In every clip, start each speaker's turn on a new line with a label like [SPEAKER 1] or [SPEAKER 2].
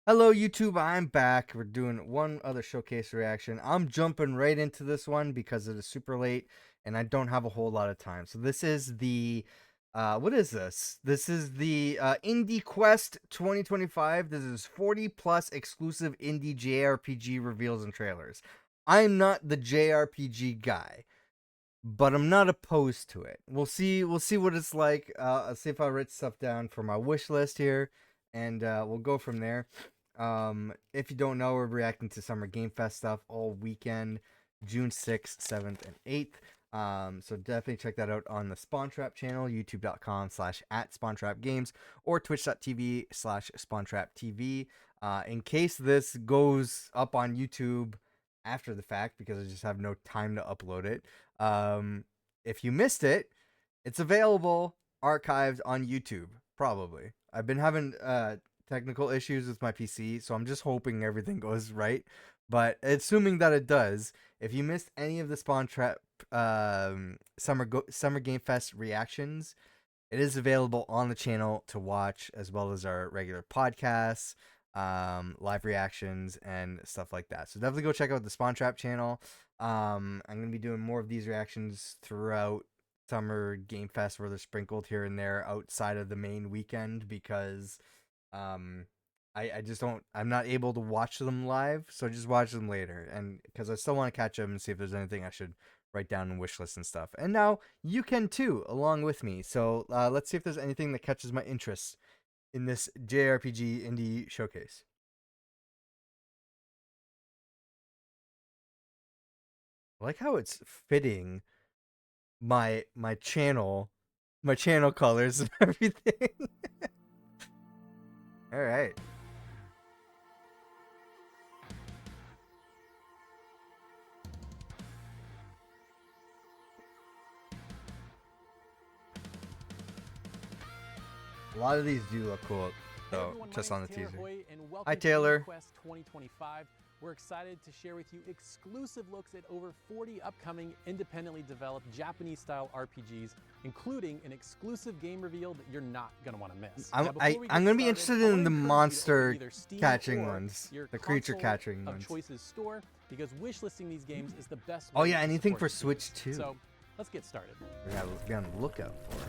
[SPEAKER 1] Hello, YouTube. I'm back. We're doing one other showcase reaction. I'm jumping right into this one because it is super late and I don't have a whole lot of time. So this is the what is this? This is the Indie Quest 2025. This is 40 plus exclusive indie JRPG reveals and trailers. I'm not the JRPG guy, but I'm not opposed to it. We'll see what it's like. I'll see if I write stuff down for my wish list here, and we'll go from there. If you don't know, we're reacting to Summer Game Fest stuff all weekend, June 6th, 7th, and 8th. So definitely check that out on the Spawntrap channel, youtube.com/@SpawntrapGames or twitch.tv/SpawntrapTV. In case this goes up on YouTube after the fact, because I just have no time to upload it. If you missed it, it's available archived on YouTube, probably. I've been having technical issues with my PC, so I'm just hoping everything goes right. But assuming that it does, if you missed any of the Spawn Trap Summer Game Fest reactions, it is available on the channel to watch, as well as our regular podcasts, live reactions, and stuff like that. So definitely go check out the Spawn Trap channel. I'm gonna be doing more of these reactions throughout Summer Game Fest, where they're sprinkled here and there outside of the main weekend, because I just don't, I'm not able to watch them live, so I just watch them later, and because I still want to catch up and see if there's anything I should write down in wish lists and stuff. And now you can too, along with me. So let's see if there's anything that catches my interest in this JRPG indie showcase. I like how it's fitting my channel colors and everything. All right. A lot of these do look cool, though, just on the teaser. Hi, Taylor.
[SPEAKER 2] Quest 2025. We're excited to share with you exclusive looks at over 40 upcoming independently developed Japanese-style RPGs, including an exclusive game reveal that you're not going to want to miss.
[SPEAKER 1] I'm going to be interested in the monster catching ones, the creature catching ones.
[SPEAKER 2] Choices store, because wishlisting these games is the best.
[SPEAKER 1] Oh yeah, anything for Switch too.
[SPEAKER 2] So let's get started.
[SPEAKER 1] We gotta be on the lookout for it.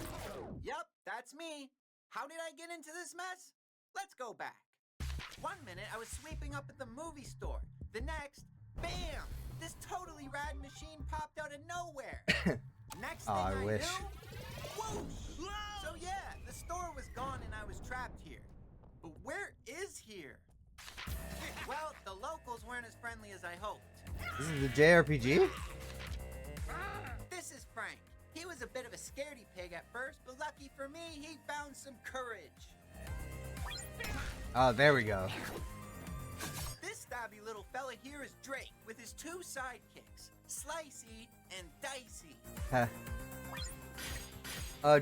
[SPEAKER 3] Yep, that's me. How did I get into this mess? Let's go back. One minute I was sweeping up at the movie store. The next, bam! This totally rad machine popped out of nowhere. Next thing I
[SPEAKER 1] wish.
[SPEAKER 3] knew, whoosh! So yeah, the store was gone and I was trapped here. But where is here? Well, the locals weren't as friendly as I hoped.
[SPEAKER 1] This is the JRPG?
[SPEAKER 3] This is Frank. He was a bit of a scaredy pig at first, but lucky for me, he found some courage.
[SPEAKER 1] Oh, there we go.
[SPEAKER 3] This stabby little fella here is Drake with his two sidekicks, Slicey and Dicey.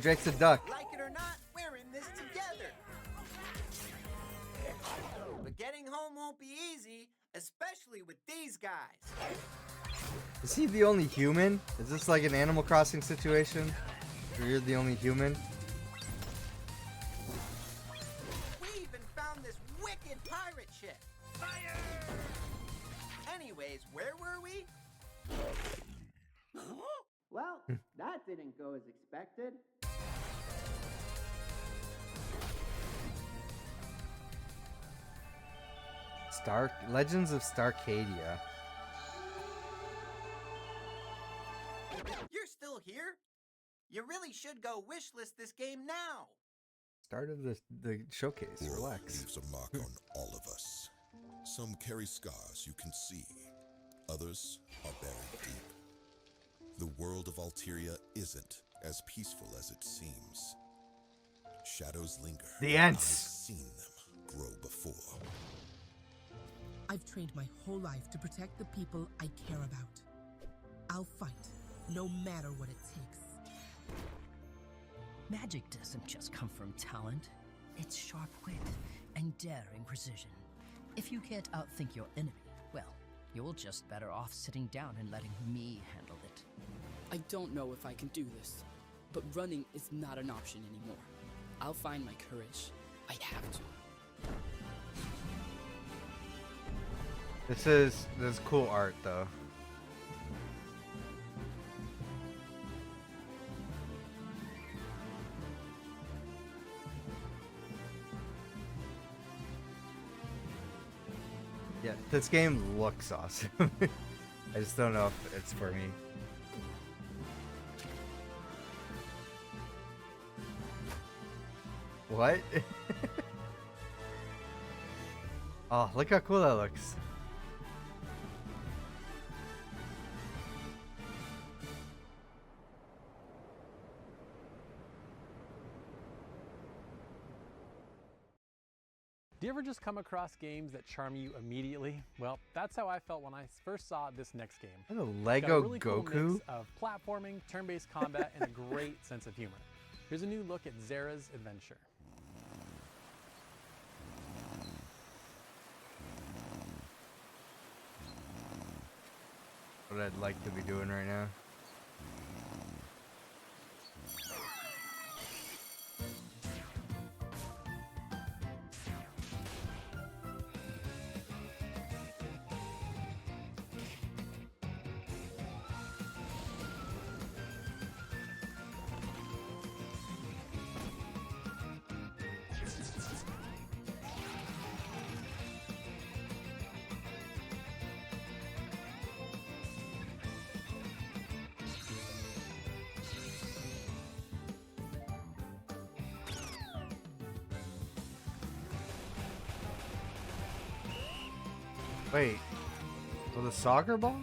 [SPEAKER 1] Drake's a duck.
[SPEAKER 3] Like it or not, we're in this together. But getting home won't be easy, especially with these guys.
[SPEAKER 1] Is he the only human? Is this like an Animal Crossing situation where you're the only human?
[SPEAKER 3] We even found this wicked pirate ship. Fire! Anyways, where were we? Well, that didn't go as expected.
[SPEAKER 1] Legends of Starcadia.
[SPEAKER 3] You're still here? You really should go wishlist this game now.
[SPEAKER 1] Start of the showcase.
[SPEAKER 4] War
[SPEAKER 1] Relax.
[SPEAKER 4] leaves a mark on all of us. Some carry scars you can see. Others are buried deep. The world of Alteria isn't as peaceful as it seems. Shadows linger.
[SPEAKER 1] The Ents.
[SPEAKER 4] I've seen them grow before.
[SPEAKER 5] I've trained my whole life to protect the people I care about. I'll fight, no matter what it takes.
[SPEAKER 6] Magic doesn't just come from talent. It's sharp wit and daring precision. If you can't outthink your enemy, well, you're just better off sitting down and letting me handle it.
[SPEAKER 7] I don't know if I can do this, but running is not an option anymore. I'll find my courage. I have to.
[SPEAKER 1] This cool art though. Yeah, this game looks awesome. I just don't know if it's for me. What? Oh, look how cool that looks.
[SPEAKER 2] Do you ever just come across games that charm you immediately? Well, that's how I felt when I first saw this next game.
[SPEAKER 1] Is that a
[SPEAKER 2] It's got
[SPEAKER 1] Lego
[SPEAKER 2] a really cool
[SPEAKER 1] Goku?
[SPEAKER 2] mix of platforming, turn-based combat, and a great sense of humor. Here's a new look at Zara's adventure.
[SPEAKER 1] What I'd like to be doing right now. Wait, with a soccer ball?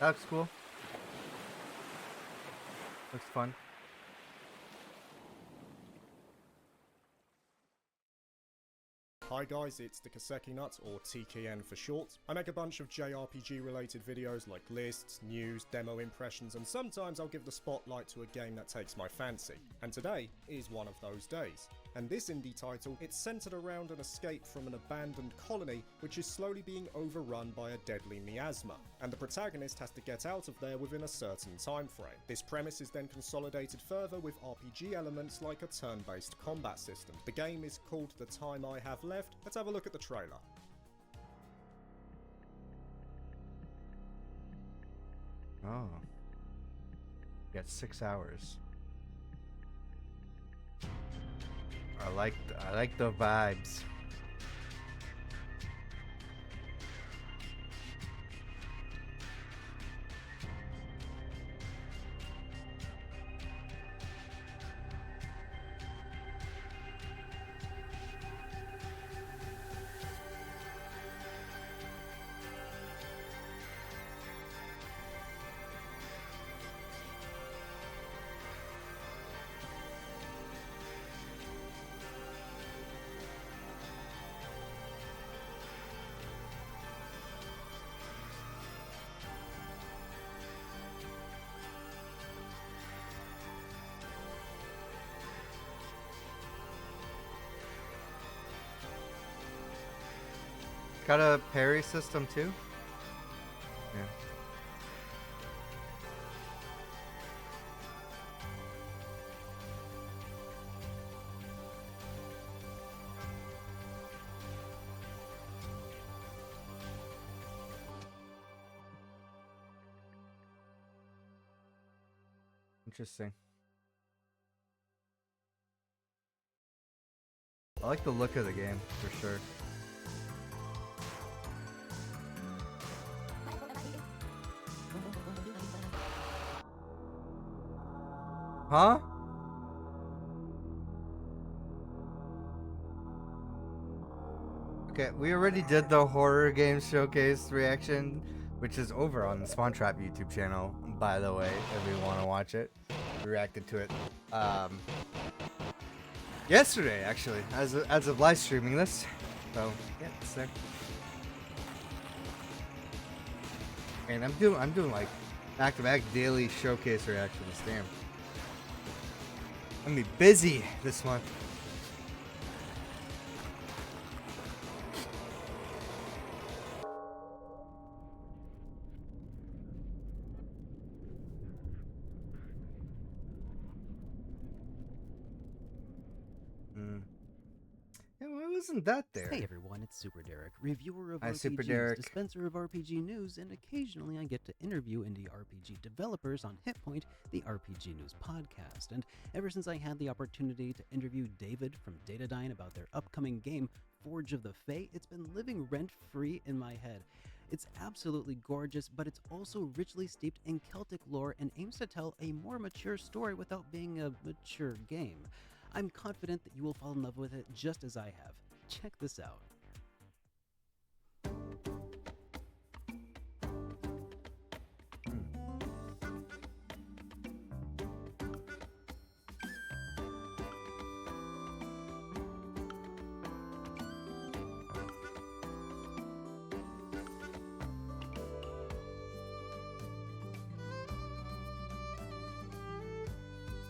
[SPEAKER 1] That's cool. Looks fun.
[SPEAKER 8] Hi guys, it's the Kaseki Nut, or TKN for short. I make a bunch of JRPG related videos like lists, news, demo impressions, and sometimes I'll give the spotlight to a game that takes my fancy. And today is one of those days. And this indie title, it's centered around an escape from an abandoned colony which is slowly being overrun by a deadly miasma, and the protagonist has to get out of there within a certain time frame. This premise is then consolidated further with RPG elements like a turn-based combat system. The game is called The Time I Have Left. Let's have a look at the trailer.
[SPEAKER 1] Oh. You got 6 hours. I like the vibes. Got a parry system too? Yeah. Interesting. I like the look of the game for sure. Huh? Okay, we already did the horror game showcase reaction, which is over on the Spawn Trap YouTube channel, by the way, if you want to watch it. We reacted to it yesterday, actually, as of live streaming this. So yeah, it's there. And I'm doing like back-to-back daily showcase reactions. Damn, I'm gonna be busy this month. Yeah, why wasn't that there?
[SPEAKER 9] Hey everyone, it's Super Derek, reviewer of
[SPEAKER 1] Hi,
[SPEAKER 9] RPGs,
[SPEAKER 1] Super Derek.
[SPEAKER 9] dispenser of RPG news, and occasionally I get to interview indie RPG developers on Hitpoint, the RPG News podcast. And ever since I had the opportunity to interview David from Datadyne about their upcoming game, Forge of the Fae, it's been living rent-free in my head. It's absolutely gorgeous, but it's also richly steeped in Celtic lore and aims to tell a more mature story without being a mature game. I'm confident that you will fall in love with it just as I have. Check this out.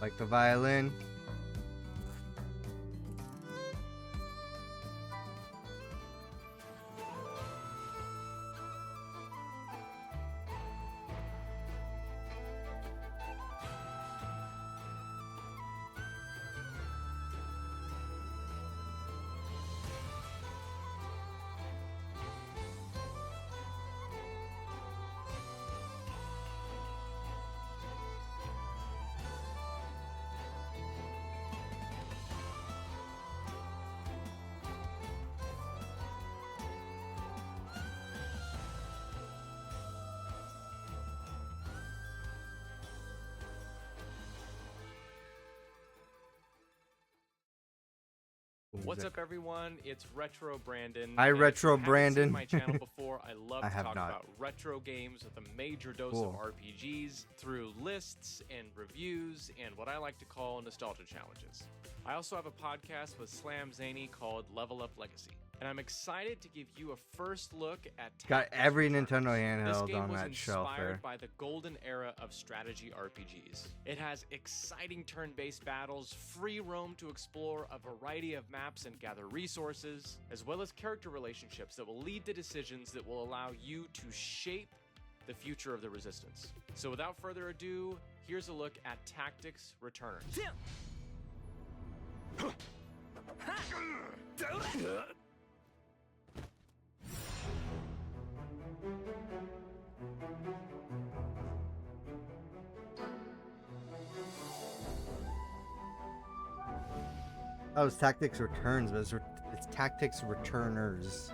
[SPEAKER 1] Like the violin.
[SPEAKER 10] What's up, everyone? It's Retro Brandon.
[SPEAKER 1] Hi,
[SPEAKER 10] and
[SPEAKER 1] Retro
[SPEAKER 10] if you haven't
[SPEAKER 1] Brandon.
[SPEAKER 10] seen my channel before, I love
[SPEAKER 1] I
[SPEAKER 10] to
[SPEAKER 1] have
[SPEAKER 10] talk
[SPEAKER 1] not.
[SPEAKER 10] about retro games with a major dose
[SPEAKER 1] Cool.
[SPEAKER 10] of RPGs through lists and reviews and what I like to call nostalgia challenges. I also have a podcast with Slam Zaney called Level Up Legacy, and I'm excited to give you a first look at
[SPEAKER 1] Got
[SPEAKER 10] Tactics
[SPEAKER 1] every
[SPEAKER 10] Returns.
[SPEAKER 1] Nintendo
[SPEAKER 10] This
[SPEAKER 1] handheld
[SPEAKER 10] game
[SPEAKER 1] on
[SPEAKER 10] was
[SPEAKER 1] that shelf there.
[SPEAKER 10] inspired by the golden era of strategy RPGs. It has exciting turn-based battles, free roam to explore a variety of maps and gather resources, as well as character relationships that will lead to decisions that will allow you to shape the future of the Resistance. So without further ado, here's a look at Tactics Returns.
[SPEAKER 1] That was Tactics Returns, but it's Tactics Returners.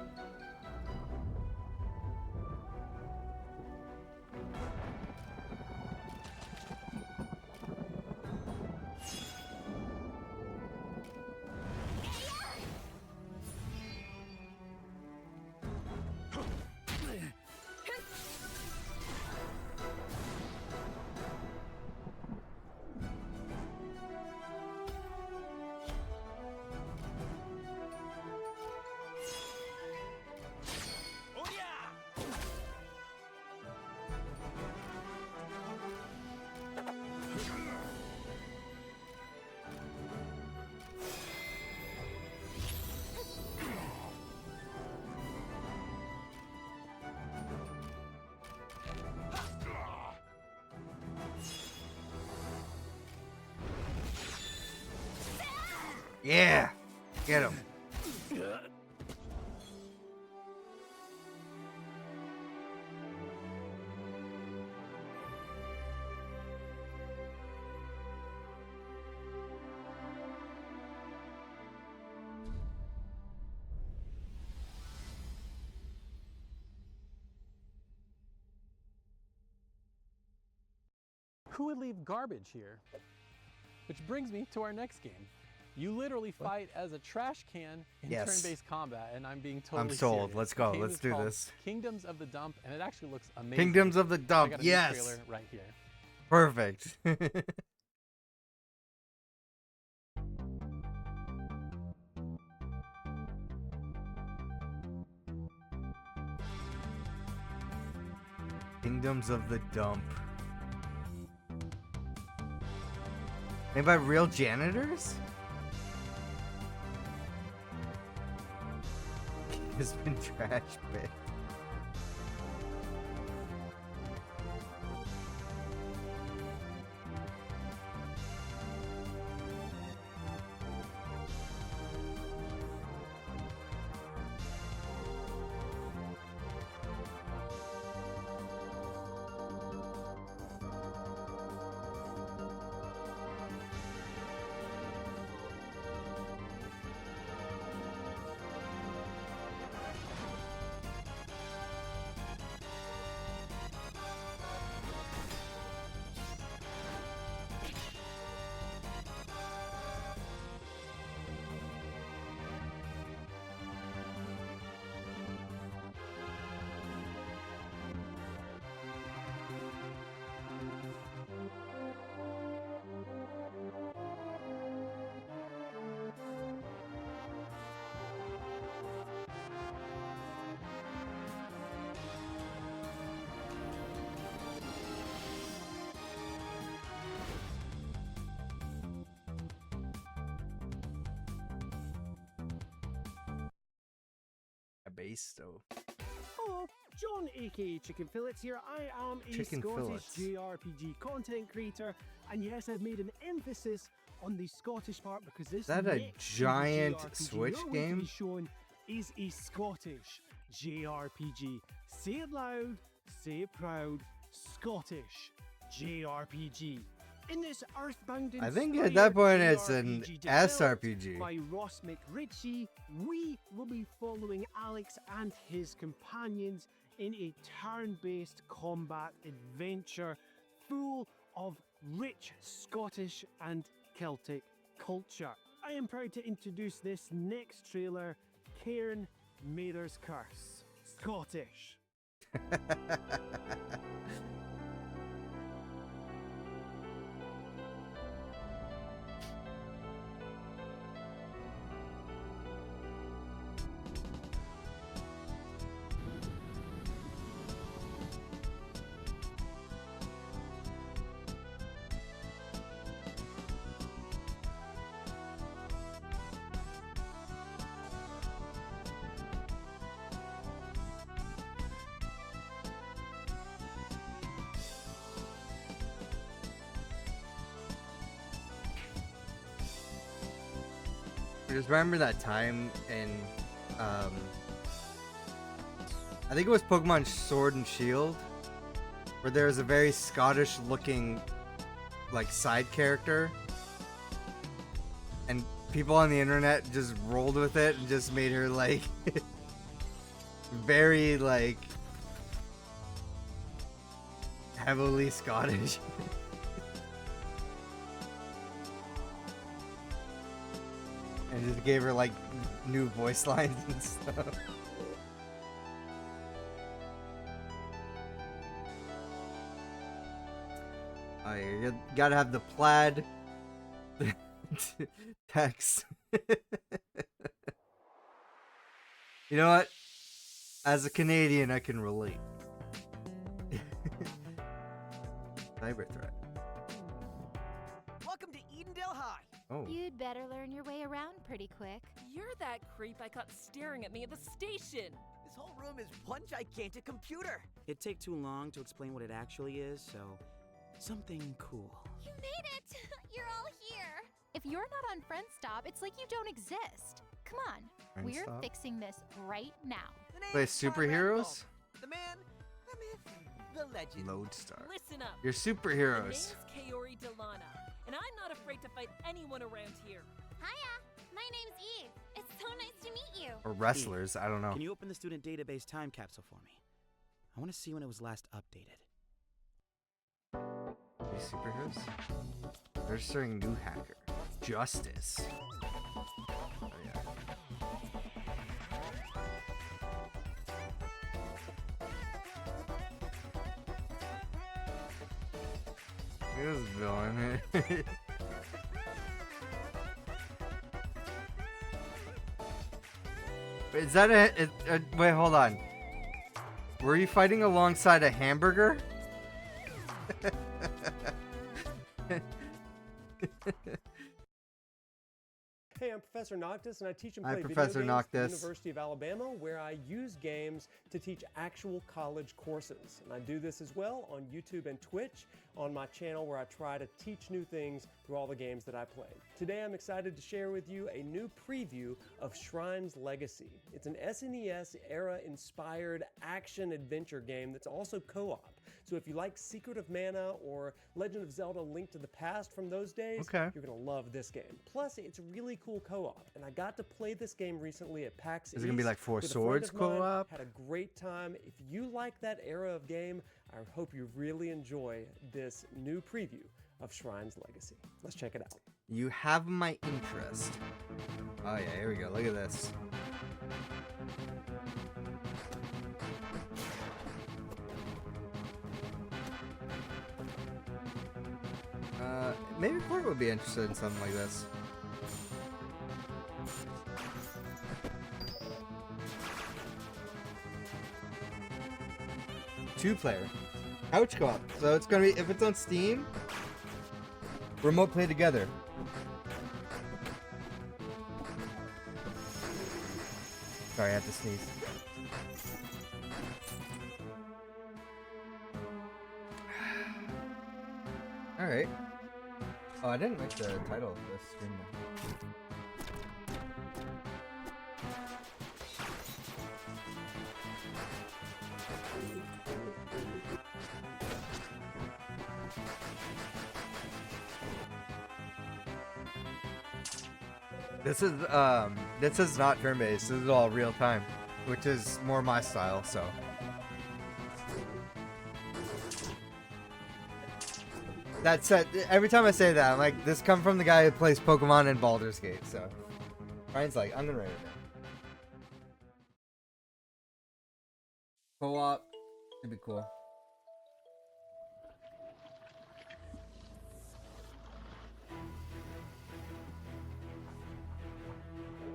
[SPEAKER 1] Yeah, get him.
[SPEAKER 2] Who would leave garbage here? Which brings me to our next game. You literally fight as a trash can in
[SPEAKER 1] Yes.
[SPEAKER 2] turn-based combat, and I'm being totally
[SPEAKER 1] I'm sold.
[SPEAKER 2] serious.
[SPEAKER 1] Let's
[SPEAKER 2] The
[SPEAKER 1] go.
[SPEAKER 2] game
[SPEAKER 1] Let's
[SPEAKER 2] is
[SPEAKER 1] do
[SPEAKER 2] called
[SPEAKER 1] this.
[SPEAKER 2] Kingdoms of the Dump, and it actually looks amazing.
[SPEAKER 1] Kingdoms of the Dump.
[SPEAKER 2] I got a new
[SPEAKER 1] Yes.
[SPEAKER 2] trailer right here.
[SPEAKER 1] Perfect. Kingdoms of the Dump. Made by real janitors? Has been trash picked. A base stove.
[SPEAKER 11] Hello, John aka Chicken Fillets here. I am a
[SPEAKER 1] Chicken
[SPEAKER 11] Scottish
[SPEAKER 1] Fillets.
[SPEAKER 11] JRPG content creator, and yes, I've made an emphasis on the Scottish part because this
[SPEAKER 1] Is that a
[SPEAKER 11] next
[SPEAKER 1] giant
[SPEAKER 11] JRPG
[SPEAKER 1] Switch
[SPEAKER 11] you're going to
[SPEAKER 1] game?
[SPEAKER 11] be shown is a Scottish JRPG. Say it loud, say it proud. Scottish JRPG. In this Earthbound
[SPEAKER 1] I think
[SPEAKER 11] inspired
[SPEAKER 1] at that point it's an
[SPEAKER 11] JRPG developed
[SPEAKER 1] SRPG.
[SPEAKER 11] by Ross McRitchie, we will be following Alex and his companions in a turn-based combat adventure full of rich Scottish and Celtic culture. I am proud to introduce this next trailer, Cairn Mater's Curse. Scottish.
[SPEAKER 1] I just remember that time in, I think it was Pokemon Sword and Shield, where there was a very Scottish-looking, like, side character, and people on the internet just rolled with it and just made her, like, very, like, heavily Scottish. And just gave her like new voice lines and stuff. Oh, you gotta have the plaid text. You know what? As a Canadian, I can relate. Cyber threat.
[SPEAKER 12] Welcome to Edendale High.
[SPEAKER 1] Oh.
[SPEAKER 13] You'd better learn your way around pretty quick.
[SPEAKER 12] You're that creep I caught staring at me at the station. This whole room is one gigantic computer.
[SPEAKER 14] It'd take too long to explain what it actually is, so something cool.
[SPEAKER 13] You made it! You're all here! If you're not on Friend Stop, it's like you don't exist. Come on,
[SPEAKER 1] Friend
[SPEAKER 13] we're
[SPEAKER 1] Stop?
[SPEAKER 13] fixing this right now.
[SPEAKER 1] Play superheroes?
[SPEAKER 12] The man, the myth, the legend.
[SPEAKER 1] Lodestar.
[SPEAKER 12] Listen up.
[SPEAKER 1] You're
[SPEAKER 12] The
[SPEAKER 1] superheroes.
[SPEAKER 12] name's Kaori Delana, and I'm not afraid to fight anyone around here.
[SPEAKER 13] Hiya, my name's Eve. It's so nice to meet you.
[SPEAKER 1] Or wrestlers, I don't know.
[SPEAKER 14] Can you open the student database time capsule for me? I want to see when it was last updated.
[SPEAKER 1] These superheroes? Registering new hacker. Justice. Oh, yeah. Look at this villain. Is that wait, hold on. Were you fighting alongside a hamburger?
[SPEAKER 15] Hey, I'm Professor Noctis, and I teach and
[SPEAKER 1] Hi,
[SPEAKER 15] play
[SPEAKER 1] Professor
[SPEAKER 15] video games at the
[SPEAKER 1] Noctis.
[SPEAKER 15] University of Alabama, where I use games to teach actual college courses. And I do this as well on YouTube and Twitch on my channel, where I try to teach new things through all the games that I play. Today, I'm excited to share with you a new preview of Shrine's Legacy. It's an SNES era-inspired action-adventure game that's also co-op. So if you like Secret of Mana or Legend of Zelda: Link to the Past from those days,
[SPEAKER 1] Okay.
[SPEAKER 15] you're gonna love this game. Plus, it's really cool co-op, and I got to play this game recently at PAX
[SPEAKER 1] Is it gonna be
[SPEAKER 15] East
[SPEAKER 1] like Four
[SPEAKER 15] with a friend
[SPEAKER 1] Swords
[SPEAKER 15] of mine.
[SPEAKER 1] co-op?
[SPEAKER 15] Had a great time. If you like that era of game, I hope you really enjoy this new preview of Shrine's Legacy. Let's check it out.
[SPEAKER 1] You have my interest. Oh yeah, here we go. Look at this. Maybe Court would be interested in something like this. Two-player. Couch co-op. So it's gonna be, if it's on Steam, remote play together. Sorry, I have to sneeze. Alright. Oh, I didn't make the title of this stream though. This is not turn-based. This is all real time, which is more my style, so. That said, every time I say that, I'm like, this come from the guy who plays Pokemon and Baldur's Gate, so. Ryan's like, I'm gonna write it down. Co-op, it'd be cool.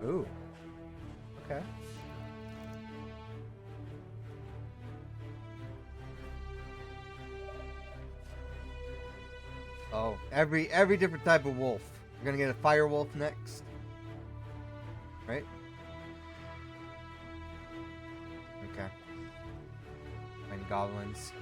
[SPEAKER 1] Ooh. Okay. Oh, every different type of wolf. We're gonna get a fire wolf next. Right? Okay. And goblins.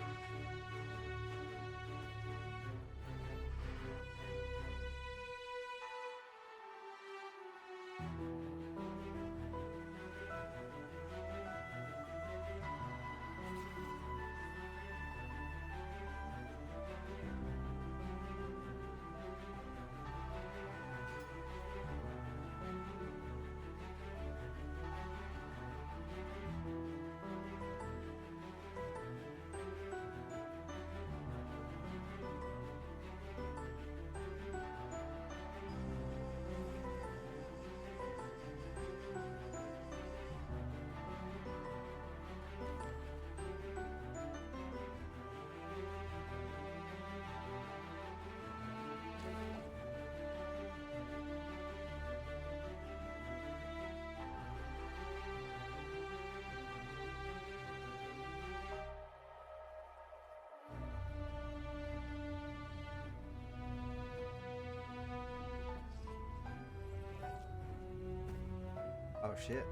[SPEAKER 1] Oh shit.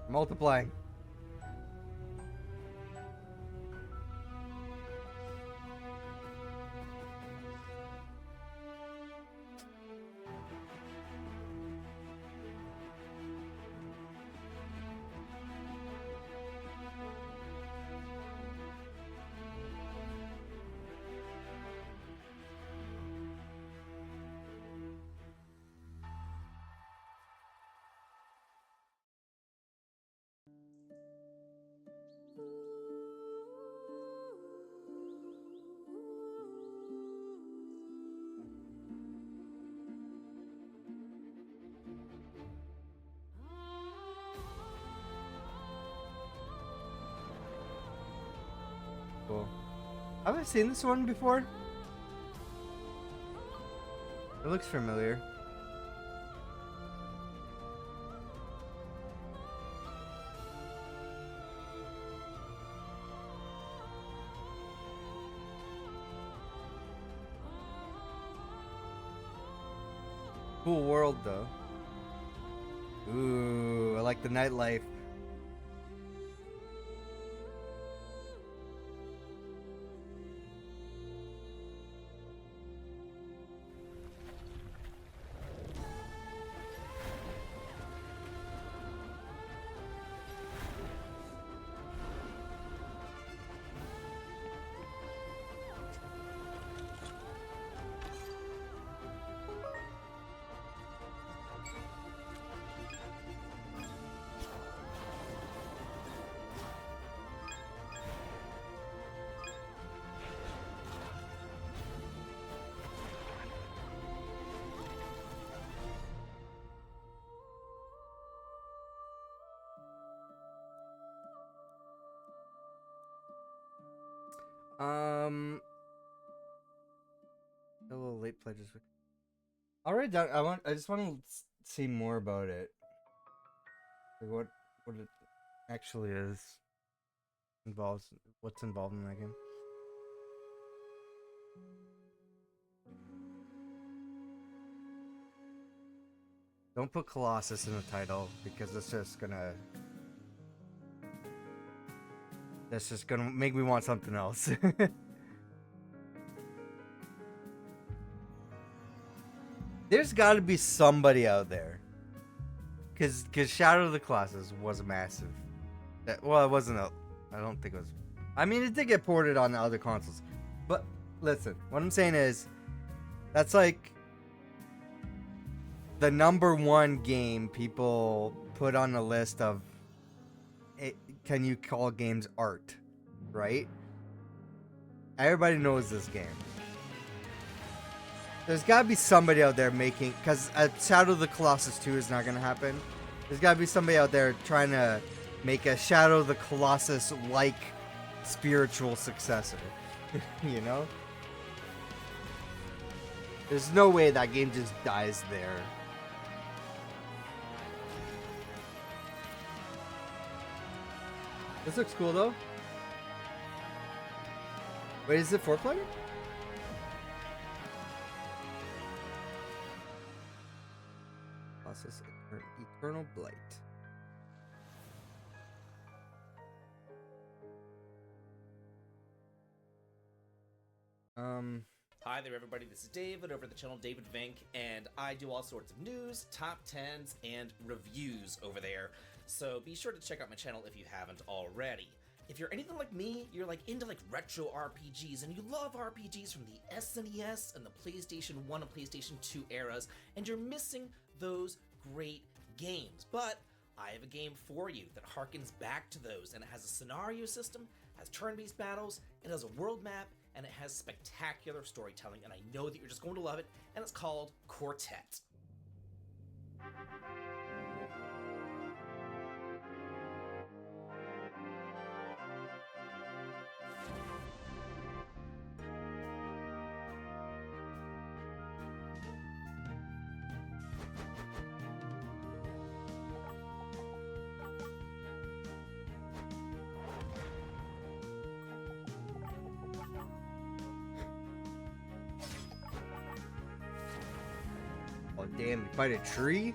[SPEAKER 1] Multiplying. Have I seen this one before? It looks familiar. Cool world, though. Ooh, I like the nightlife. A little late pledges. Already done. I just want to see more about it. Like what it actually is. Involves. What's involved in that game. Don't put Colossus in the title because it's just gonna. That's just gonna make me want something else. There's got to be somebody out there, cause Shadow of the Colossus was massive. Well, it wasn't a. I don't think it was. I mean, it did get ported on the other consoles, but listen, what I'm saying is, that's like the #1 game people put on the list of. Can you call games art, right? Everybody knows this game. There's gotta be somebody out there making, because Shadow of the Colossus 2 is not gonna happen. There's gotta be somebody out there trying to make a Shadow of the Colossus-like spiritual successor. You know? There's no way that game just dies there. This looks cool though. Wait, is it 4-player? Colossus Eternal Blight.
[SPEAKER 16] Hi there everybody, this is David over at the channel David Vink, and I do all sorts of news, top 10s, and reviews over there. So be sure to check out my channel if you haven't already. If you're anything like me, you're like into like retro RPGs, and you love RPGs from the SNES and the PlayStation 1 and PlayStation 2 eras, and you're missing those great games. But I have a game for you that harkens back to those, and it has a scenario system, has turn-based battles, it has a world map, and it has spectacular storytelling, and I know that you're just going to love it, and it's called Quartet.
[SPEAKER 1] Oh damn, you fight a tree?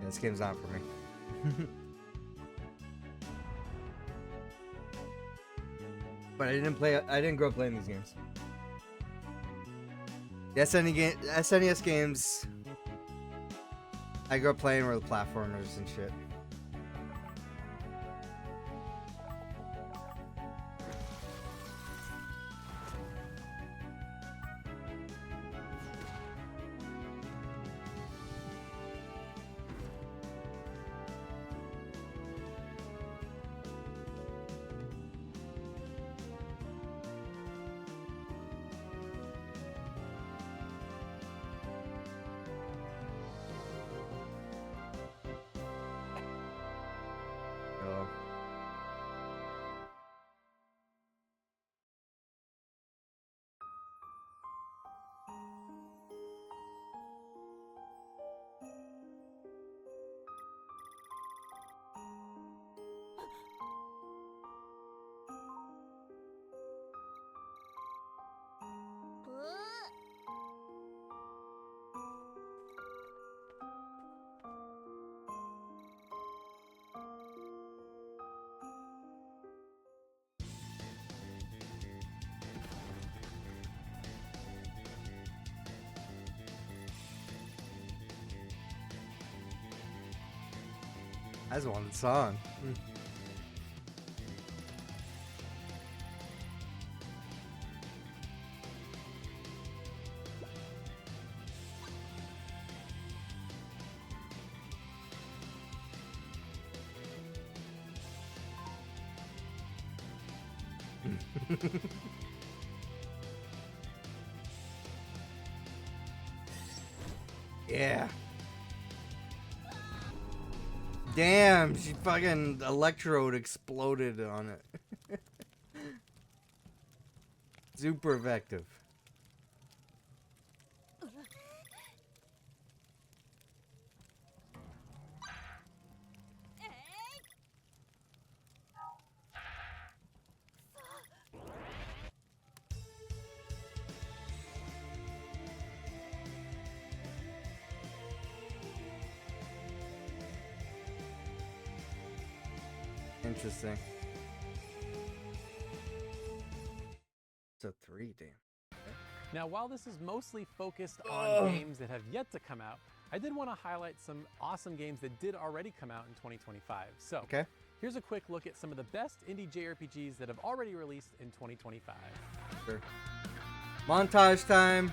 [SPEAKER 1] This game's not for me. But I didn't grow up playing these games. The SNES games I grew up playing with platformers and shit. That's one song. Yeah. Damn, she fucking electrode exploded on it. Super effective. Interesting. So 3, damn.
[SPEAKER 2] Now, while this is mostly focused on games that have yet to come out, I did want to highlight some awesome games that did already come out in 2025. So, here's a quick look at some of the best indie JRPGs that have already released in 2025.
[SPEAKER 1] Sure. Montage time.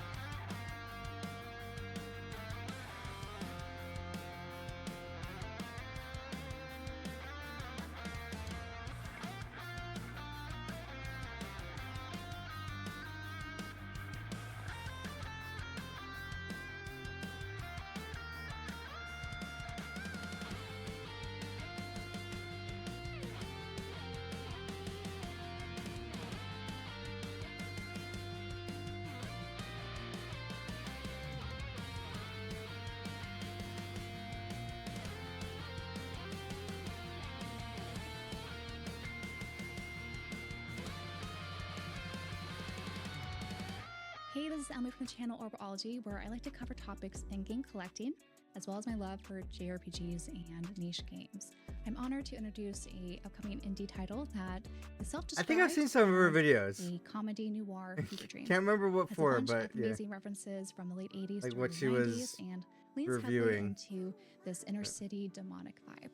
[SPEAKER 17] Hey, this is Emily from the channel Orbology, where I like to cover topics in game collecting, as well as my love for JRPGs and niche games. I'm honored to introduce a upcoming indie title that is self-described.
[SPEAKER 1] I think I've seen some of her videos.
[SPEAKER 17] A comedy noir fever dream.
[SPEAKER 1] Can't remember what
[SPEAKER 17] Has
[SPEAKER 1] for,
[SPEAKER 17] a bunch
[SPEAKER 1] but
[SPEAKER 17] of amazing references from the late 80s
[SPEAKER 1] like
[SPEAKER 17] to
[SPEAKER 1] what
[SPEAKER 17] early
[SPEAKER 1] she
[SPEAKER 17] 90s
[SPEAKER 1] was
[SPEAKER 17] and leans heavily
[SPEAKER 1] reviewing.
[SPEAKER 17] into this inner city demonic vibe.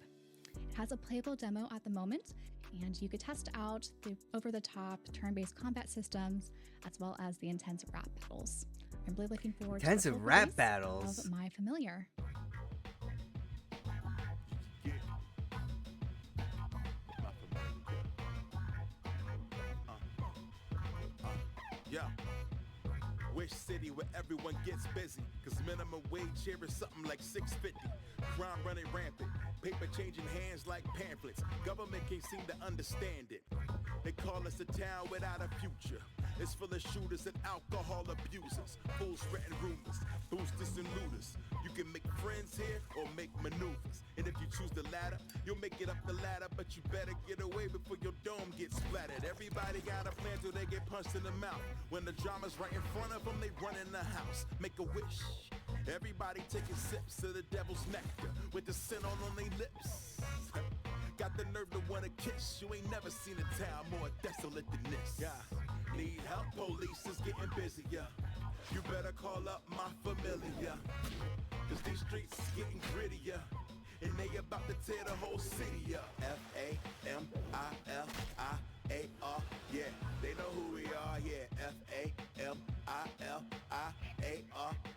[SPEAKER 17] It has a playable demo at the moment, and you could test out the over-the-top turn-based combat systems, as well as the intense rap battles. I'm really looking forward to the
[SPEAKER 1] Intensive
[SPEAKER 17] full
[SPEAKER 1] rap
[SPEAKER 17] release
[SPEAKER 1] battles.
[SPEAKER 17] of My Familiar.
[SPEAKER 18] Yeah. Wish city where everyone gets busy, cause minimum wage here is something like $6.50. Crime running rampant, paper changing hands like pamphlets. Government can't seem to understand it. They call us a town without a future. It's full of shooters and alcohol abusers, fools spreading rumors, boosters and looters. You can make friends here or make maneuvers. And if you choose the latter, you'll make it up the ladder, but you better get away before your dome gets splattered. Everybody got a plan till they get punched in the mouth. When the drama's right in front of them, they run in the house. Make a wish. Everybody taking sips of the devil's nectar with the sin on their lips. got the nerve to wanna kiss. You ain't never seen a town more desolate than this. Yeah, need help, police is getting busier. You better call up my familiar, cause these streets is getting grittier, and they about to tear the whole city up. F-A-M-I-L-I-A-R, yeah, they know who we are, yeah. F-A-M-I-L-I-A-R,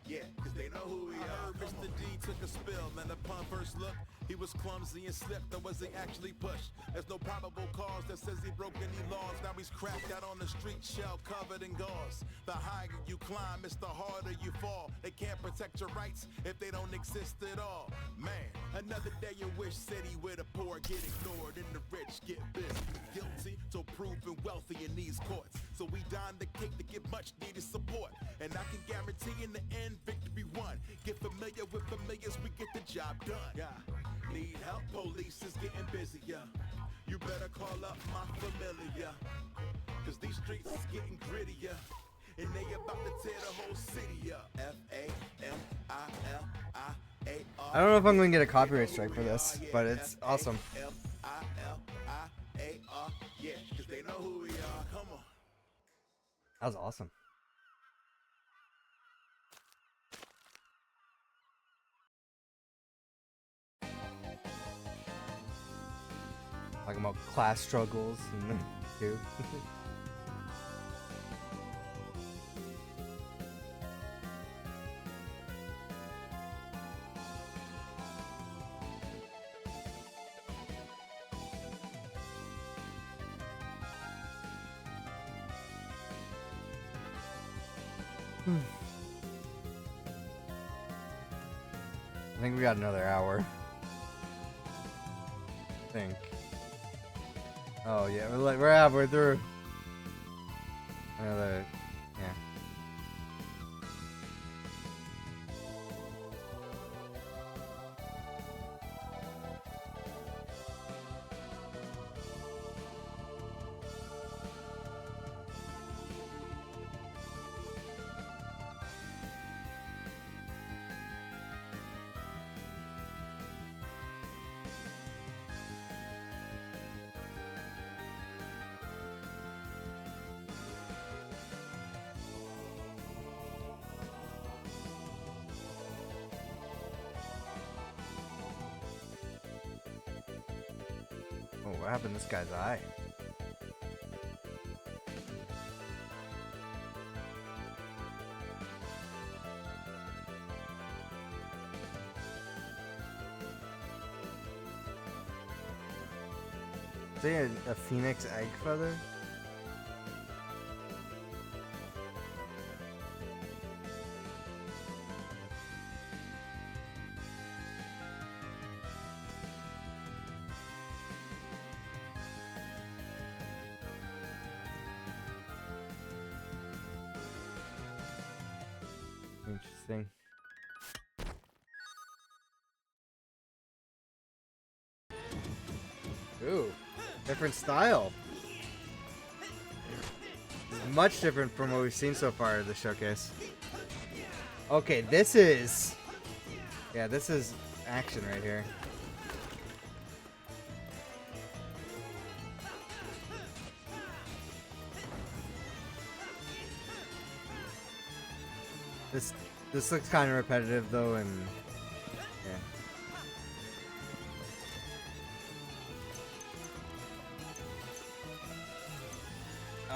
[SPEAKER 18] yeah, cause they know who we are. I heard Mr. D took a spill, and upon first look, he was clumsy and slipped, or was he actually pushed? There's no probable cause that says he broke any laws. Now he's cracked out on the street, shell covered in gauze. The higher you climb, it's the harder you fall. They can't protect your rights if they don't exist at all. Man, another day in Wish City where the poor get ignored and the rich get busy. Guilty till proven wealthy in these courts. So we dine the cake to get much needed support. And I can guarantee in the end, victory won. Get familiar with familiars, we get the job done. Yeah. Need help, police is getting busier. You better call up my familiar, cause these streets is getting grittier, and they about to tear the whole city up. F-A-M-I-L-I-A-R.
[SPEAKER 1] I don't know if I'm going to get a copyright strike for this, but it's awesome.
[SPEAKER 18] F-A-M-I-L-I-A-R, yeah, cause they know who we are. Come on.
[SPEAKER 1] That was awesome. Talking about class struggles and too. I think we got another hour. I think. Oh yeah, we're halfway through. Another, yeah. Oh, what happened to this guy's eye? Is he a phoenix egg feather? Interesting. Ooh, different style. Much different from what we've seen so far in the showcase. Okay, this is... Yeah, this is action right here. This looks kind of repetitive though, and yeah.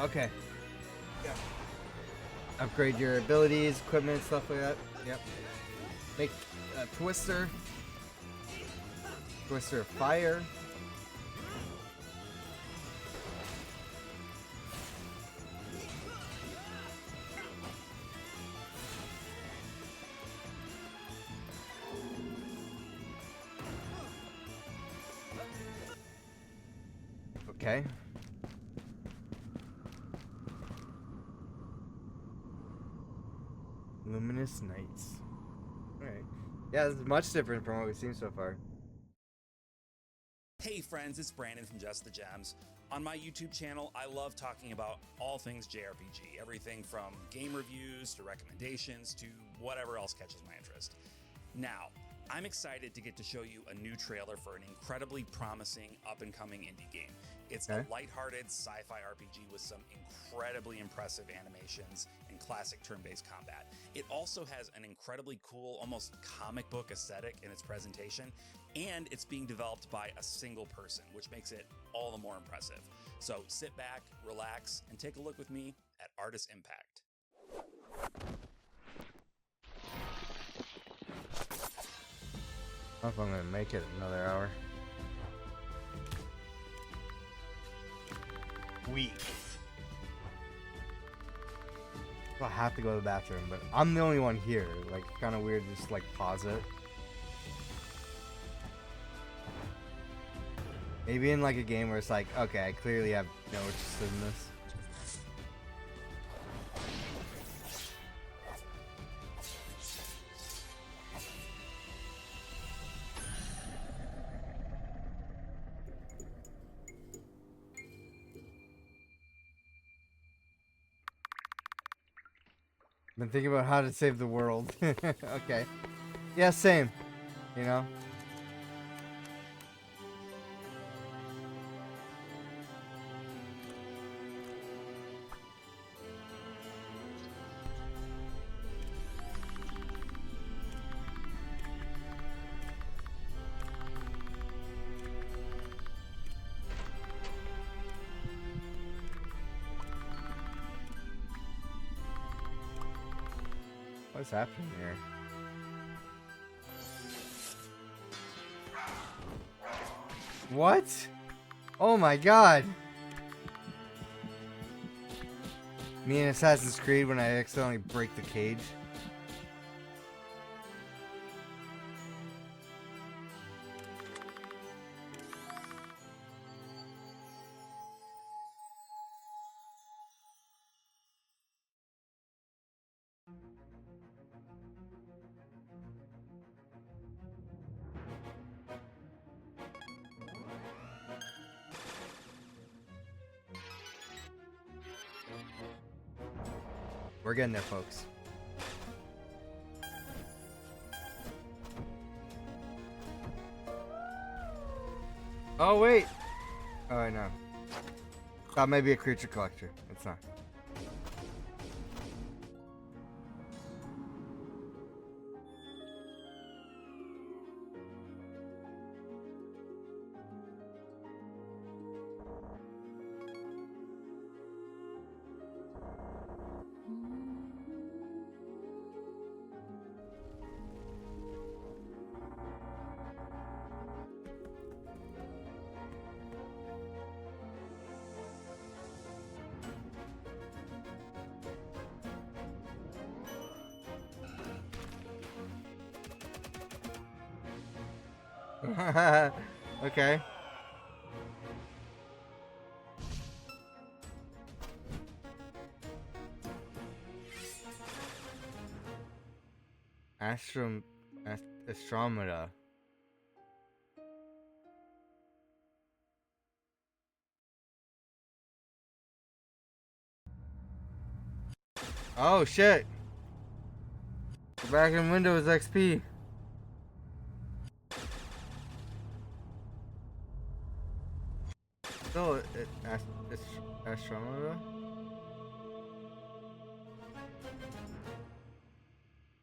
[SPEAKER 1] Okay. Yeah. Upgrade your abilities, equipment, stuff like that. Yep. Make a Twister. Twister of Fire. Okay. Luminous Nights. Alright. Yeah, this is much different from what we've seen so far.
[SPEAKER 19] Hey friends, it's Brandon from Just the Gems. On my YouTube channel, I love talking about all things JRPG. Everything from game reviews to recommendations to whatever else catches my interest. Now, I'm excited to get to show you a new trailer for an incredibly promising up-and-coming indie game. It's a lighthearted sci-fi RPG with some incredibly impressive animations and classic turn-based combat. It also has an incredibly cool, almost comic book aesthetic in its presentation, and it's being developed by a single person, which makes it all the more impressive. So sit back, relax, and take a look with me at Artist Impact.
[SPEAKER 1] I don't know if I'm gonna make it another hour. Weeks. I have to go to the bathroom, but I'm the only one here. Like, kind of weird to just like pause it. Maybe in like a game where it's like, okay, I clearly have no interest in this. Been thinking about how to save the world. Okay. Yeah, same. You know? What's happening here? What? Oh my god! Me in Assassin's Creed when I accidentally break the cage. We're getting there, folks. Oh, wait! Oh, I know. That may be a creature collector. It's not. Okay. Astromeda. Oh shit! We're back in Windows XP. Still, it's Astromeda.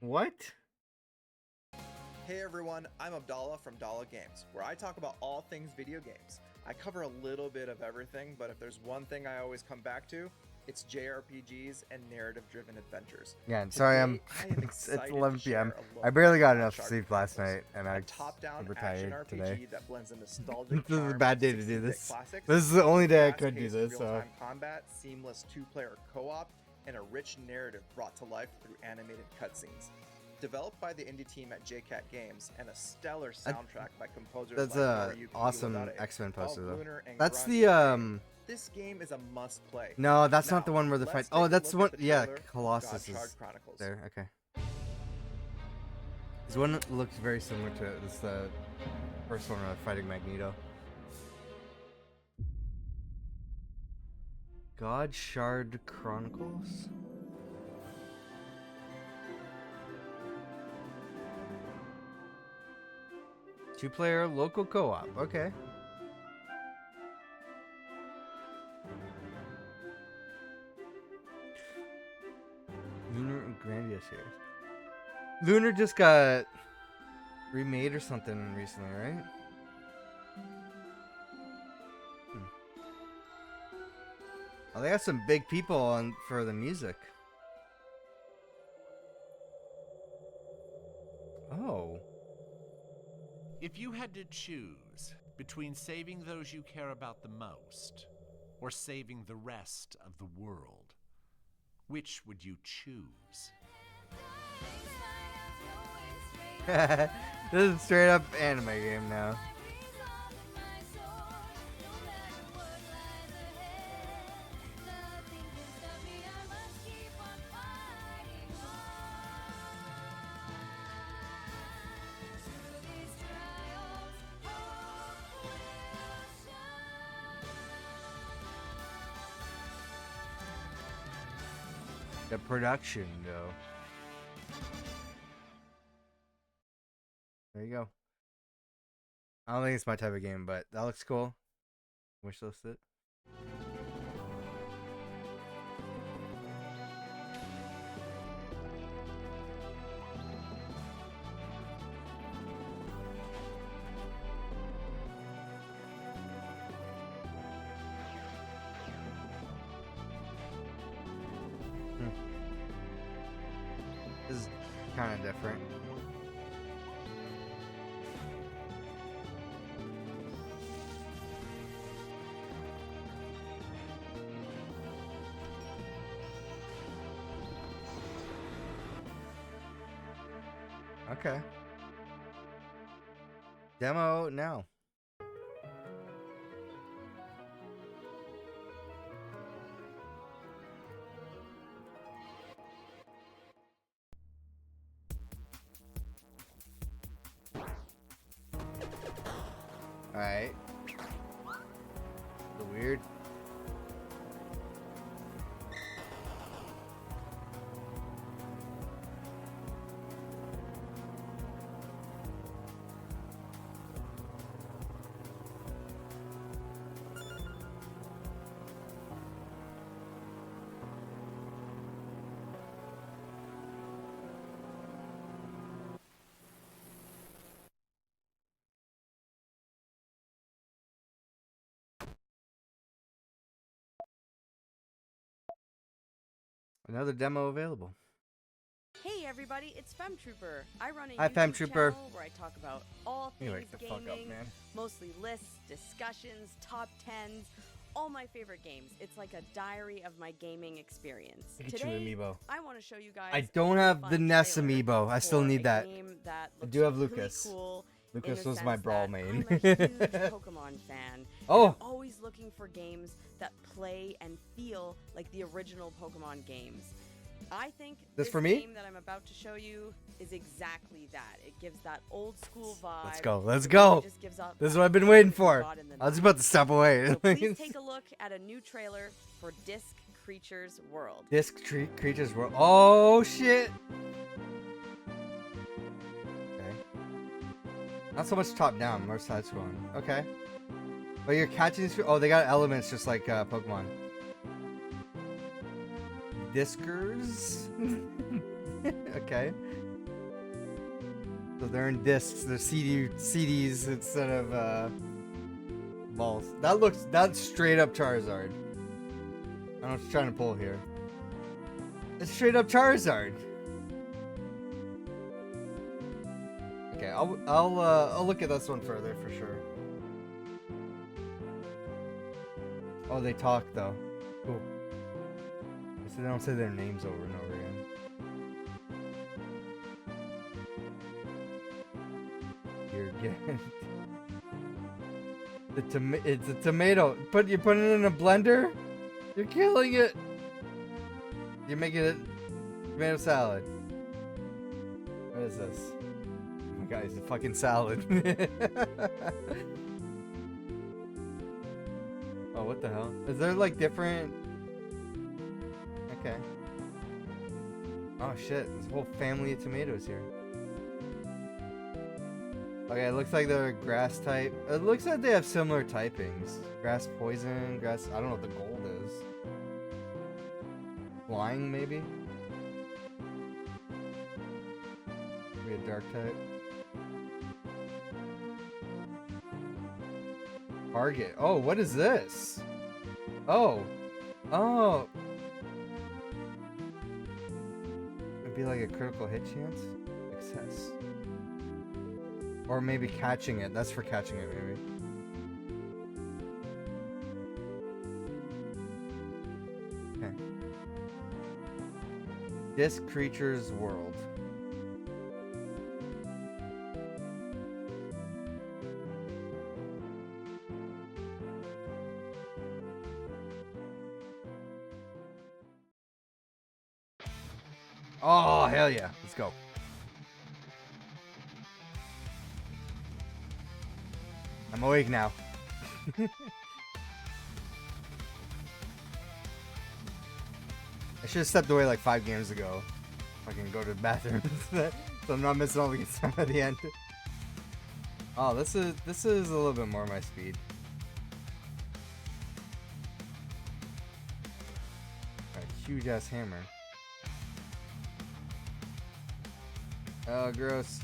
[SPEAKER 1] What?
[SPEAKER 20] Hey everyone, I'm Abdallah from Dalla Games, where I talk about all things video games. I cover a little bit of everything, but if there's one thing I always come back to, it's JRPGs and narrative-driven adventures.
[SPEAKER 1] Yeah, and sorry, it's 11 p.m. I barely got enough sleep last night, and I'm super tired today.
[SPEAKER 20] That blends a nostalgic
[SPEAKER 1] This is a
[SPEAKER 20] charm
[SPEAKER 1] bad
[SPEAKER 20] of
[SPEAKER 1] day to do
[SPEAKER 20] 60s
[SPEAKER 1] this.
[SPEAKER 20] classics,
[SPEAKER 1] This is the only day I could do
[SPEAKER 20] fast-paced
[SPEAKER 1] this. So.
[SPEAKER 20] real-time combat, seamless two-player co-op, and a rich narrative brought to life through animated cutscenes. Developed by the indie team at JCat Games and a stellar soundtrack by composers
[SPEAKER 1] That's
[SPEAKER 20] like
[SPEAKER 1] a
[SPEAKER 20] Noriyuki
[SPEAKER 1] awesome
[SPEAKER 20] Iwadare,
[SPEAKER 1] X-Men poster
[SPEAKER 20] Paul
[SPEAKER 1] though.
[SPEAKER 20] Bluner and
[SPEAKER 1] That's
[SPEAKER 20] Grandi.
[SPEAKER 1] the
[SPEAKER 20] This game is a must-play.
[SPEAKER 1] No, that's
[SPEAKER 20] Now,
[SPEAKER 1] not the one where the fight.
[SPEAKER 20] let's
[SPEAKER 1] Oh,
[SPEAKER 20] take a
[SPEAKER 1] that's the
[SPEAKER 20] look
[SPEAKER 1] one.
[SPEAKER 20] at the
[SPEAKER 1] Yeah,
[SPEAKER 20] trailer,
[SPEAKER 1] Colossus
[SPEAKER 20] God Shard
[SPEAKER 1] is
[SPEAKER 20] Chronicles.
[SPEAKER 1] there. Okay. This one looks very similar to it. This is the first one where they're fighting Magneto. God Shard Chronicles. 2-player local co-op. Okay. Lunar and Grandia series. Lunar just got remade or something recently, right? Oh, they got some big people on for the music. Oh.
[SPEAKER 21] If you had to choose between saving those you care about the most or saving the rest of the world, which would you choose?
[SPEAKER 1] This is a straight up anime game now. The production, though. There you go. I don't think it's my type of game, but that looks cool. Wish list it. This is kind of different. Okay. Demo now. Alright. Weird. Another demo available.
[SPEAKER 22] Hey everybody, it's FemTrooper. I run a
[SPEAKER 1] Hi,
[SPEAKER 22] YouTube
[SPEAKER 1] FemTrooper.
[SPEAKER 22] channel where I talk about all
[SPEAKER 1] You
[SPEAKER 22] things
[SPEAKER 1] wake the fuck up,
[SPEAKER 22] gaming,
[SPEAKER 1] man.
[SPEAKER 22] mostly lists, discussions, top 10s, all my favorite games. It's like a diary of my gaming experience.
[SPEAKER 1] Get you
[SPEAKER 22] Today,
[SPEAKER 1] amiibo.
[SPEAKER 22] I want to show you guys
[SPEAKER 1] I don't have
[SPEAKER 22] a
[SPEAKER 1] the
[SPEAKER 22] fun
[SPEAKER 1] Ness
[SPEAKER 22] trailer
[SPEAKER 1] amiibo. I still
[SPEAKER 22] for
[SPEAKER 1] need
[SPEAKER 22] a
[SPEAKER 1] that.
[SPEAKER 22] game that
[SPEAKER 1] I
[SPEAKER 22] looks
[SPEAKER 1] do have
[SPEAKER 22] really
[SPEAKER 1] Lucas.
[SPEAKER 22] cool
[SPEAKER 1] Lucas
[SPEAKER 22] in the
[SPEAKER 1] was my
[SPEAKER 22] sense
[SPEAKER 1] brawl
[SPEAKER 22] that
[SPEAKER 1] main.
[SPEAKER 22] I'm a huge Pokemon fan.
[SPEAKER 1] Oh.
[SPEAKER 22] And I'm always looking for games that play and feel like the original Pokemon games. I think
[SPEAKER 1] This for me?
[SPEAKER 22] game that I'm about to show you is exactly that. It gives that old school vibe.
[SPEAKER 1] Let's go. Let's
[SPEAKER 22] It
[SPEAKER 1] go.
[SPEAKER 22] really just gives off
[SPEAKER 1] This is
[SPEAKER 22] that
[SPEAKER 1] what I've been
[SPEAKER 22] feeling
[SPEAKER 1] waiting
[SPEAKER 22] that you
[SPEAKER 1] for.
[SPEAKER 22] got in the
[SPEAKER 1] I was about to step away.
[SPEAKER 22] So please take a look at a new trailer for Disc Creatures World.
[SPEAKER 1] Disc Creatures World. Oh, shit. Okay. Not so much top down, more side scrolling. Okay. But you're catching these. Oh, they got elements just like Pokemon. Discers? Okay. So they're in discs. They're CDs instead of balls. That's straight up Charizard. I don't know what you're trying to pull here. It's straight up Charizard. Okay, I'll look at this one further for sure. Oh, they talk though. Cool. So they don't say their names over and over again. You're good. It's a tomato. You put it in a blender? You're killing it. You're making it tomato salad. What is this? Oh my god, it's a fucking salad. Oh, what the hell? Is there like different... Okay. Oh shit, there's a whole family of tomatoes here. Okay, it looks like they're a grass type. It looks like they have similar typings. Grass poison, grass. I don't know what the gold is. Flying, maybe? Maybe a dark type. Target. Oh, what is this? Oh. Oh. It'd be like a critical hit chance? Success. Or maybe catching it. That's for catching it, maybe. Okay. This creature's world. Oh, hell yeah. Let's go. I'm awake now. I should have stepped away like 5 games ago. I can go to the bathroom. So I'm not missing all the good stuff at the end. Oh, this is a little bit more my speed. A huge ass hammer. Oh, gross.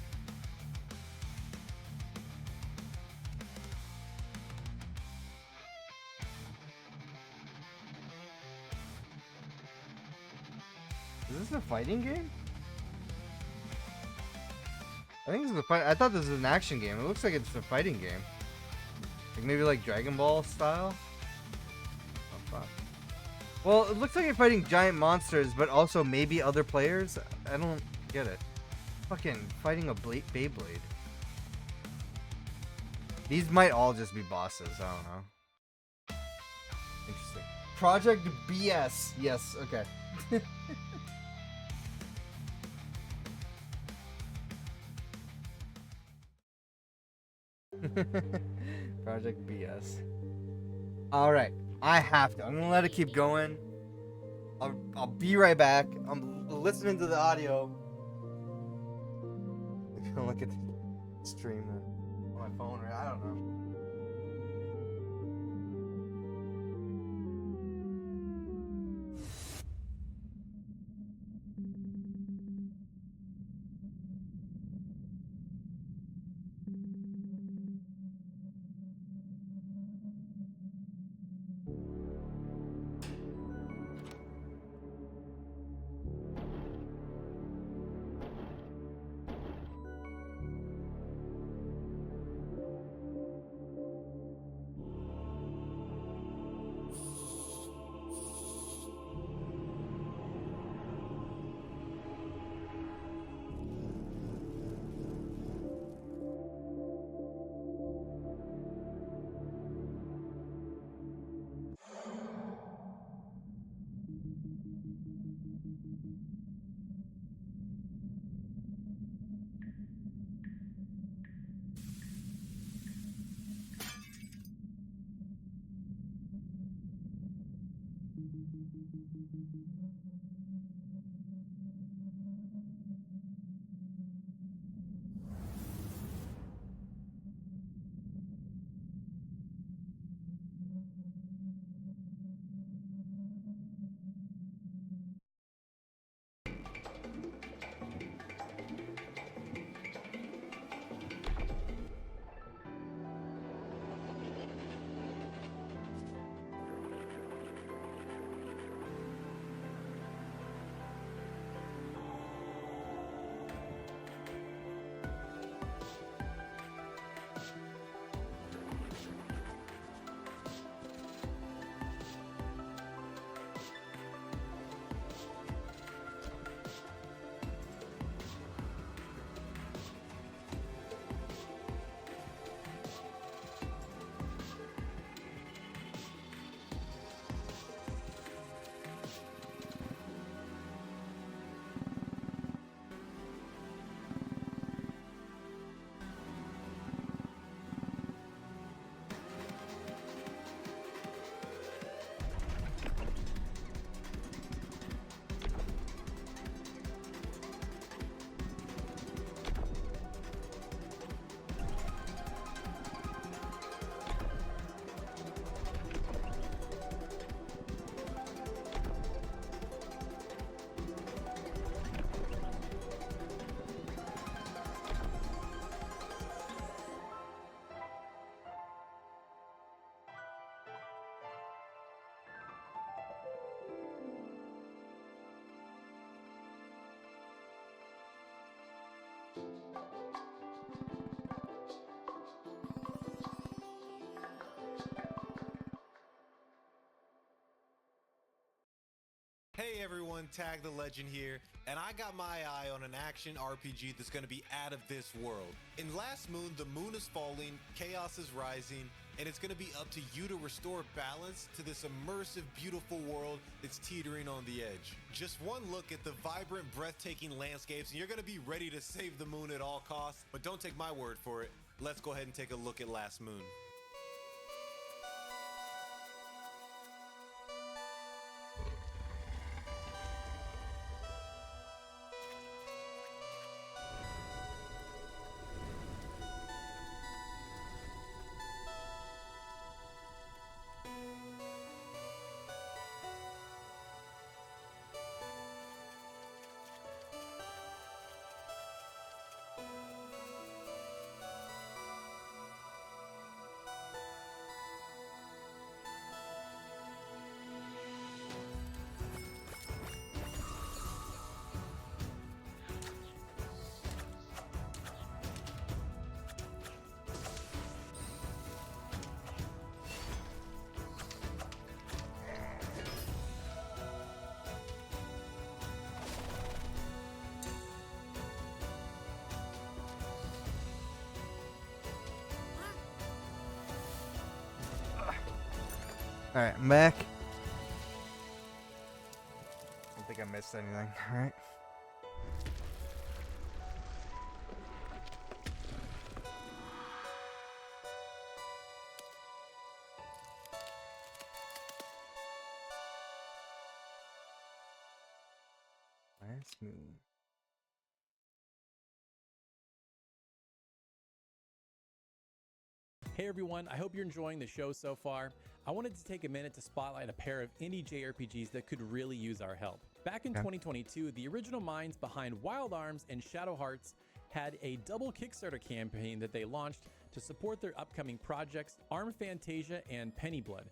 [SPEAKER 1] Is this a fighting game? I think this is a fight. I thought this was an action game. It looks like it's a fighting game. Like maybe like Dragon Ball style. Oh fuck. Well, it looks like you're fighting giant monsters, but also maybe other players. I don't get it. Fucking fighting a Beyblade. These might all just be bosses. I don't know. Interesting. Project BS. Yes. Okay. Project BS. All right, I have to. I'm gonna let it keep going. I'll be right back. I'm listening to the audio. I'm gonna look at the stream on my phone. Right? I don't know.
[SPEAKER 3] everyone, Tag the Legend here, and I got my eye on an action RPG that's going to be out of this world. In Last Moon, the moon is falling, chaos is rising, and it's going to be up to you to restore balance to this immersive, beautiful world that's teetering on the edge. Just one look at the vibrant, breathtaking landscapes, and you're going to be ready to save the moon at all costs. But don't take my word for it. Let's go ahead and take a look at Last Moon.
[SPEAKER 1] Alright, I'm back. I don't think I missed anything. Alright. Last Moon.
[SPEAKER 2] Hey everyone, I hope you're enjoying the show so far. I wanted to take a minute to spotlight a pair of indie JRPGs that could really use our help. Back in 2022, the original minds behind Wild Arms and Shadow Hearts had a double Kickstarter campaign that they launched to support their upcoming projects, Arm Fantasia and Pennyblood.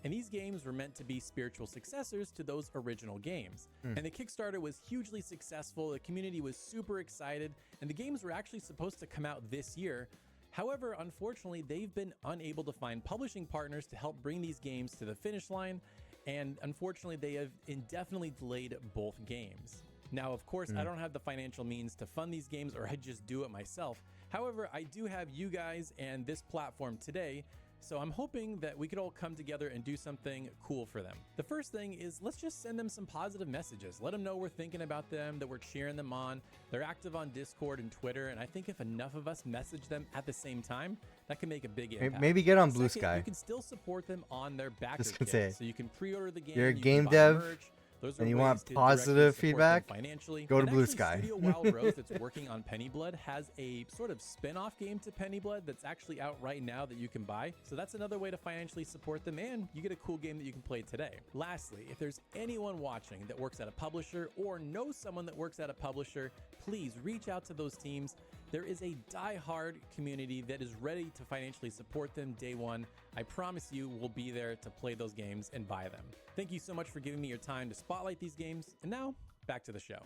[SPEAKER 2] And these games were meant to be spiritual successors to those original games. And the Kickstarter was hugely successful, the community was super excited, and the games were actually supposed to come out this year. However, unfortunately, they've been unable to find publishing partners to help bring these games to the finish line, and unfortunately, they have indefinitely delayed both games. Now, of course, I don't have the financial means to fund these games, or I'd just do it myself. However, I do have you guys and this platform today, so I'm hoping that we could all come together and do something cool for them. The first thing is, let's just send them some positive messages. Let them know we're thinking about them, that we're cheering them on. They're active on Discord and Twitter, and I think if enough of us message them at the same time, that can make a big impact.
[SPEAKER 1] Maybe get on Blue
[SPEAKER 2] Second,
[SPEAKER 1] Sky.
[SPEAKER 2] you can still support them on their backers
[SPEAKER 1] gonna
[SPEAKER 2] kit,
[SPEAKER 1] say,
[SPEAKER 2] so you can pre-order the game.
[SPEAKER 1] you're a
[SPEAKER 2] you can
[SPEAKER 1] game
[SPEAKER 2] buy
[SPEAKER 1] dev,
[SPEAKER 2] merch. Those are
[SPEAKER 1] and you
[SPEAKER 2] ways
[SPEAKER 1] want
[SPEAKER 2] to
[SPEAKER 1] positive
[SPEAKER 2] directly support them
[SPEAKER 1] feedback,
[SPEAKER 2] financially.
[SPEAKER 1] go to
[SPEAKER 2] And
[SPEAKER 1] Blue
[SPEAKER 2] actually,
[SPEAKER 1] Sky.
[SPEAKER 2] Studio Wild Rose, that's working on Pennyblood, has a sort of spin-off game to Pennyblood that's actually out right now that you can buy. So that's another way to financially support them, and you get a cool game that you can play today. Lastly, if there's anyone watching that works at a publisher or knows someone that works at a publisher, please reach out to those teams. There is a die-hard community that is ready to financially support them day one. I promise you we'll be there to play those games and buy them. Thank you so much for giving me your time to spotlight these games. And now, back to the show.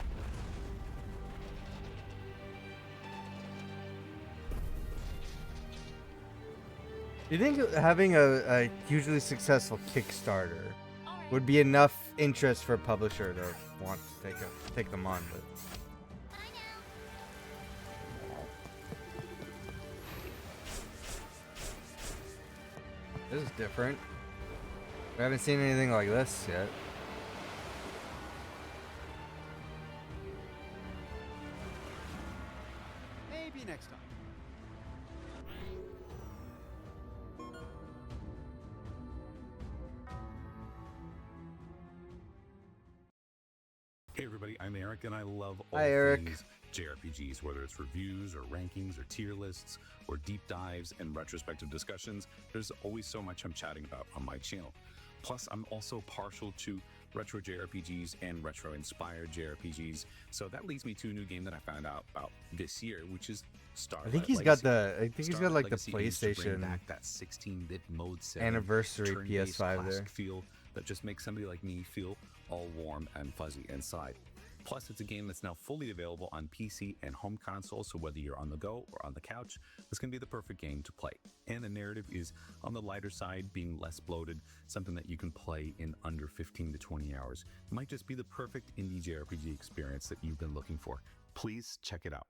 [SPEAKER 1] Do you think having a hugely successful Kickstarter would be enough interest for a publisher to want to take them on? But this is different. We haven't seen anything like this yet.
[SPEAKER 9] Maybe next time.
[SPEAKER 4] Hey everybody, I'm Eric and I love all
[SPEAKER 1] Hi, Eric.
[SPEAKER 4] things JRPGs, whether it's reviews or rankings or tier lists or deep dives and retrospective discussions. There's always so much I'm chatting about on my channel. Plus, I'm also partial to retro JRPGs and retro-inspired JRPGs, so that leads me to a new game that I found out about this year, which is Starlight
[SPEAKER 1] I think he's
[SPEAKER 4] Legacy.
[SPEAKER 1] got the. I think he's got
[SPEAKER 4] Starlight
[SPEAKER 1] like the
[SPEAKER 4] Legacy aims to bring
[SPEAKER 1] PlayStation
[SPEAKER 4] back that 16-bit mode setting,
[SPEAKER 1] anniversary
[SPEAKER 4] turn-based
[SPEAKER 1] PS5
[SPEAKER 4] classic
[SPEAKER 1] there.
[SPEAKER 4] feel that just makes somebody like me feel all warm and fuzzy inside. Plus, it's a game that's now fully available on PC and home console, so whether you're on the go or on the couch, this can be the perfect game to play. And the narrative is on the lighter side, being less bloated, something that you can play in under 15 to 20 hours. It might just be the perfect indie JRPG experience that you've been looking for. Please check it out.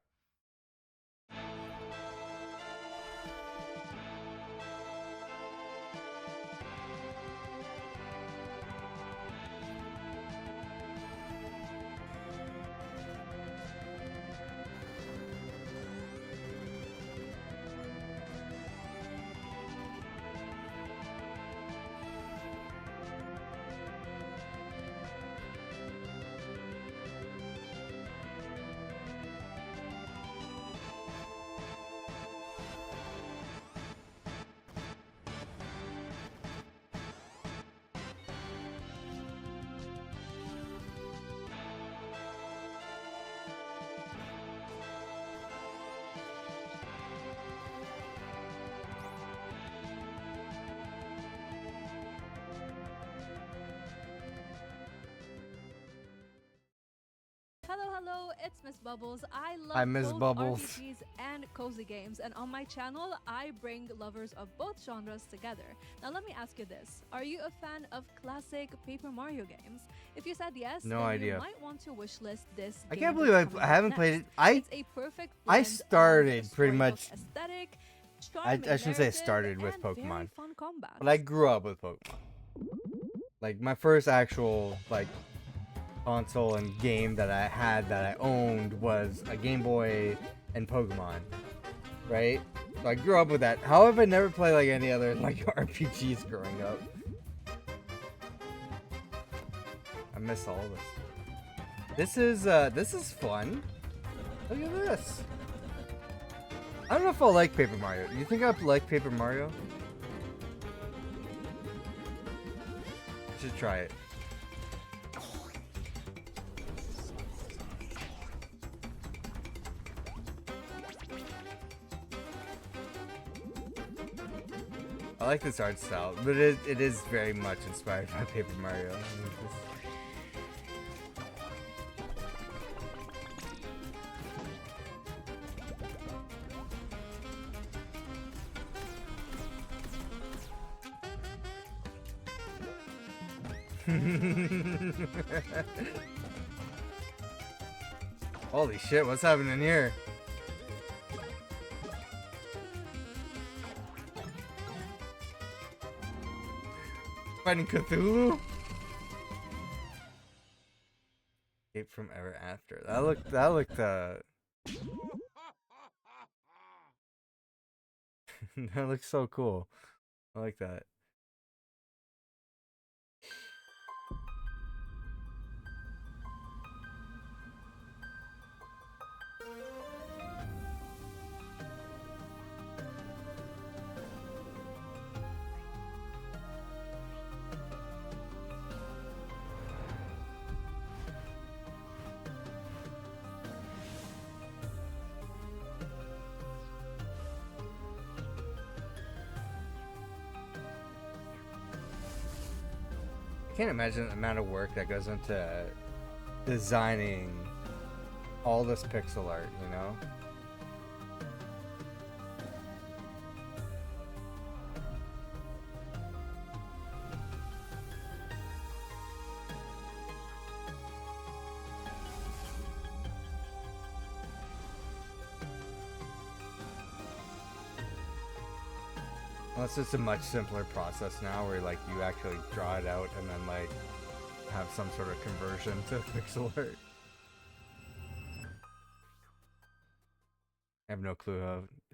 [SPEAKER 5] Hello, it's Miss Bubbles. I love
[SPEAKER 1] Hi, Miss
[SPEAKER 5] both
[SPEAKER 1] Bubbles.
[SPEAKER 5] RPGs and cozy games, and on my channel, I bring lovers of both genres together. Now, let me ask you this: are you a fan of classic Paper Mario games? If you said yes,
[SPEAKER 1] No
[SPEAKER 5] then
[SPEAKER 1] idea.
[SPEAKER 5] you might want to wishlist this.
[SPEAKER 1] I
[SPEAKER 5] game
[SPEAKER 1] can't
[SPEAKER 5] that's
[SPEAKER 1] believe
[SPEAKER 5] coming
[SPEAKER 1] I
[SPEAKER 5] up
[SPEAKER 1] haven't
[SPEAKER 5] next.
[SPEAKER 1] played it.
[SPEAKER 5] It's a perfect
[SPEAKER 1] I
[SPEAKER 5] blend
[SPEAKER 1] started
[SPEAKER 5] of
[SPEAKER 1] pretty
[SPEAKER 5] storybook
[SPEAKER 1] much.
[SPEAKER 5] aesthetic,
[SPEAKER 1] I
[SPEAKER 5] charming
[SPEAKER 1] shouldn't say I
[SPEAKER 5] narrative,
[SPEAKER 1] started with
[SPEAKER 5] and very
[SPEAKER 1] Pokemon,
[SPEAKER 5] fun combat.
[SPEAKER 1] but I grew up with Pokemon. Like my first actual like console and game that I had that I owned was a Game Boy and Pokemon, right? So I grew up with that. However, I never played like any other like RPGs growing up. I miss all this. This is fun. Look at this. I don't know if I'll like Paper Mario. Do you think I'd like Paper Mario? I should try it. I like this art style, but it is very much inspired by Paper Mario. I mean, holy shit, what's happening here? Fighting Cthulhu? Escape from Ever After. That looked that looks so cool. I like that. I can't imagine the amount of work that goes into designing all this pixel art, you know? Well, it's just a much simpler process now where like you actually draw it out and then like have some sort of conversion to pixel art. I have no clue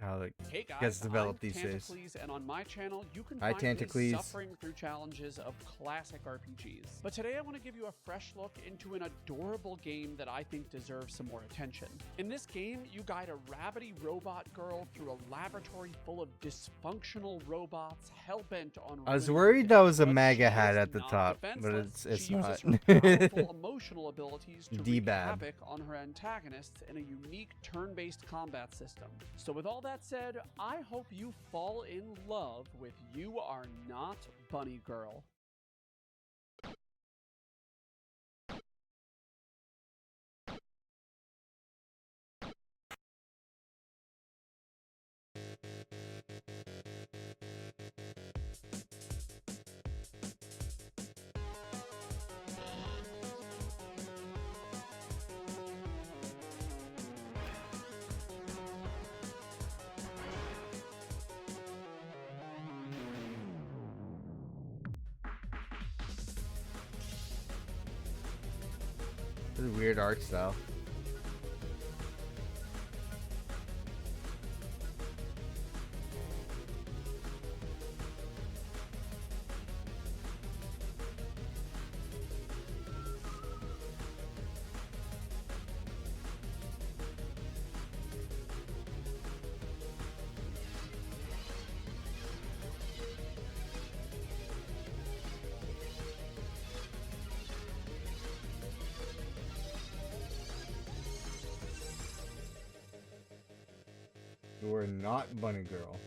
[SPEAKER 1] how like
[SPEAKER 6] Hey
[SPEAKER 1] gets
[SPEAKER 6] guys,
[SPEAKER 1] developed
[SPEAKER 6] I'm
[SPEAKER 1] these days.
[SPEAKER 6] Tantacles, and on my channel, you can
[SPEAKER 1] Hi,
[SPEAKER 6] find me
[SPEAKER 1] Tantacles.
[SPEAKER 6] suffering through challenges of classic RPGs. But today I want to give you a fresh look into an adorable game that I think deserves some more attention. In this game, you guide a rabbity robot girl through a laboratory full of dysfunctional robots hell-bent on
[SPEAKER 1] I was
[SPEAKER 6] ruining
[SPEAKER 1] worried that was a
[SPEAKER 6] But
[SPEAKER 1] MAGA
[SPEAKER 6] she
[SPEAKER 1] hat
[SPEAKER 6] is
[SPEAKER 1] at the
[SPEAKER 6] not
[SPEAKER 1] top, but
[SPEAKER 6] defenseless.
[SPEAKER 1] it's
[SPEAKER 6] She
[SPEAKER 1] not.
[SPEAKER 6] uses her powerful emotional abilities to wreak
[SPEAKER 1] D-bab.
[SPEAKER 6] havoc on her antagonists in a unique turn-based combat system. So with all that said, I hope you fall in love with You Are Not Bunny Girl.
[SPEAKER 1] This is weird art style. You're not Bunny Girl.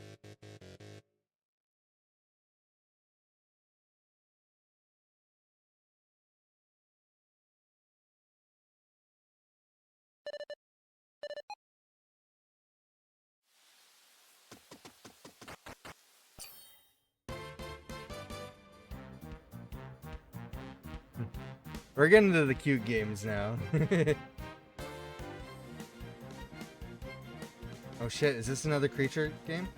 [SPEAKER 1] We're getting to the cute games now. Oh shit, is this another creature game?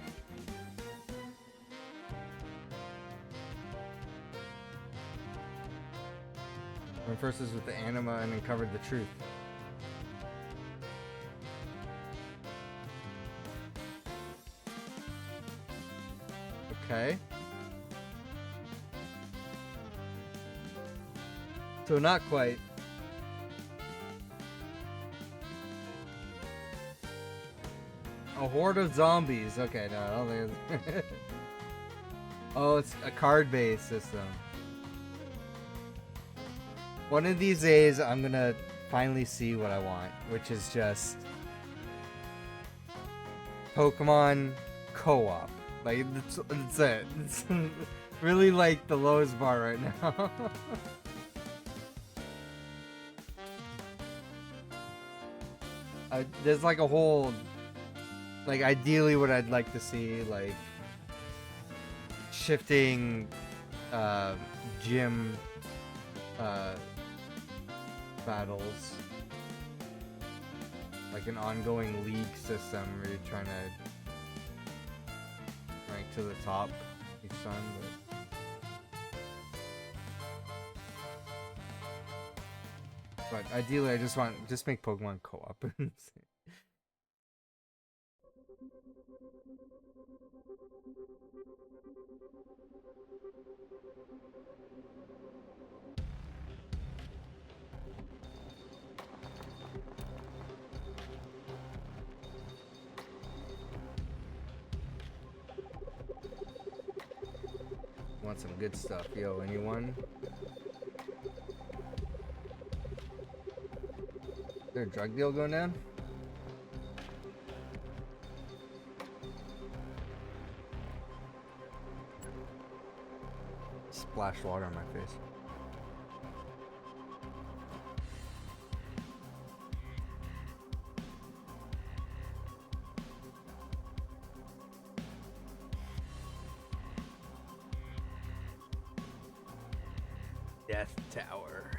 [SPEAKER 1] Went first is with the anima and then covered the truth. Okay. So not quite. A horde of zombies. Okay, no, I don't think it's... Oh, it's a card-based system. One of these days, I'm gonna finally see what I want, which is just Pokemon co-op. Like, that's it. It's really like the lowest bar right now. There's like a whole, like, ideally what I'd like to see, like, shifting gym battles, like an ongoing league system where you're trying to rank to the top each time. But ideally, I just make Pokemon co-op. Want some good stuff, yo? Anyone? Is there a drug deal going down? Splash water on my face. Death Tower.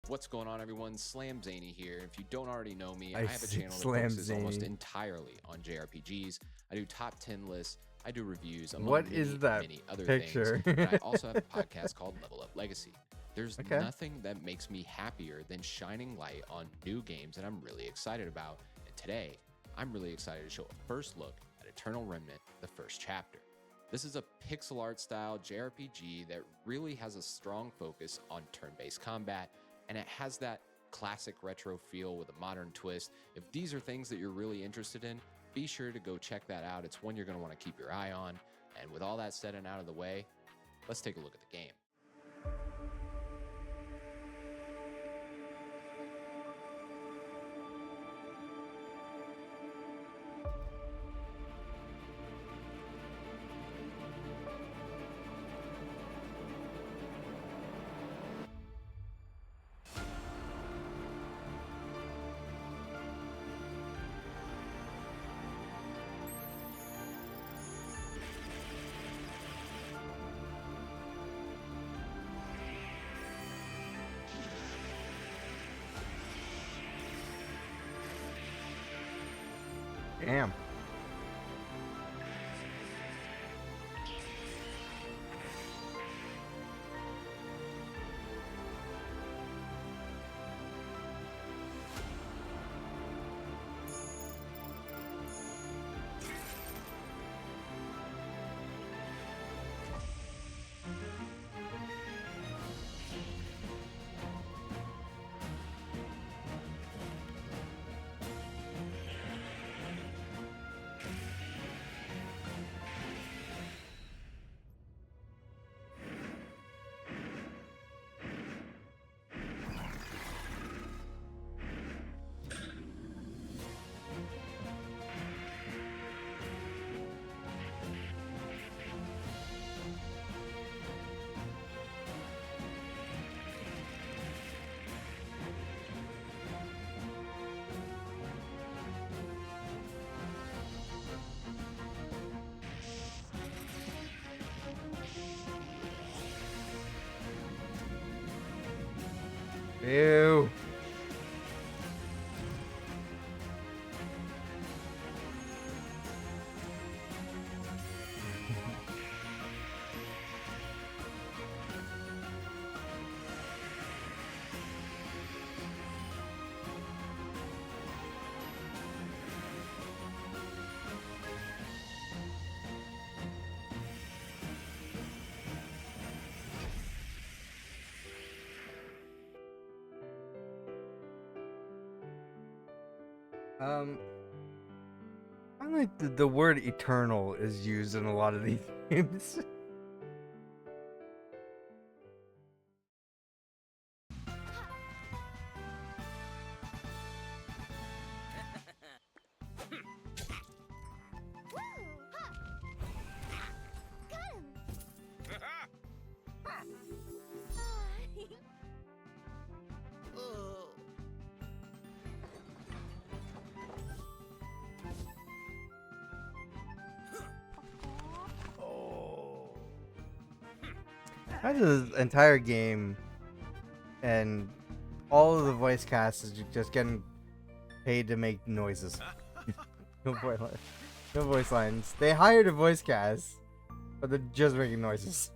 [SPEAKER 7] What's going on, everyone? Slam Zany here. If you don't already know me, I
[SPEAKER 1] I
[SPEAKER 7] have a
[SPEAKER 1] see
[SPEAKER 7] channel that
[SPEAKER 1] Slam
[SPEAKER 7] focuses almost
[SPEAKER 1] Zany.
[SPEAKER 7] entirely on JRPGs. I do top 10 lists, I do reviews, among
[SPEAKER 1] What
[SPEAKER 7] many,
[SPEAKER 1] is that
[SPEAKER 7] many other
[SPEAKER 1] picture?
[SPEAKER 7] things. And I also have a podcast called Level Up Legacy. There's
[SPEAKER 1] Okay.
[SPEAKER 7] nothing that makes me happier than shining light on new games that I'm really excited about. And today, I'm really excited to show a first look at Eternal Remnant, the first chapter. This is a pixel art style JRPG that really has a strong focus on turn-based combat, and it has that classic retro feel with a modern twist. If these are things that you're really interested in, be sure to go check that out. It's one you're going to want to keep your eye on. And with all that said and out of the way, let's take a look at the game.
[SPEAKER 1] Damn. Ew. I like the word eternal is used in a lot of these games. That's the entire game, and all of the voice cast is just getting paid to make noises. No voice lines. They hired a voice cast, but they're just making noises.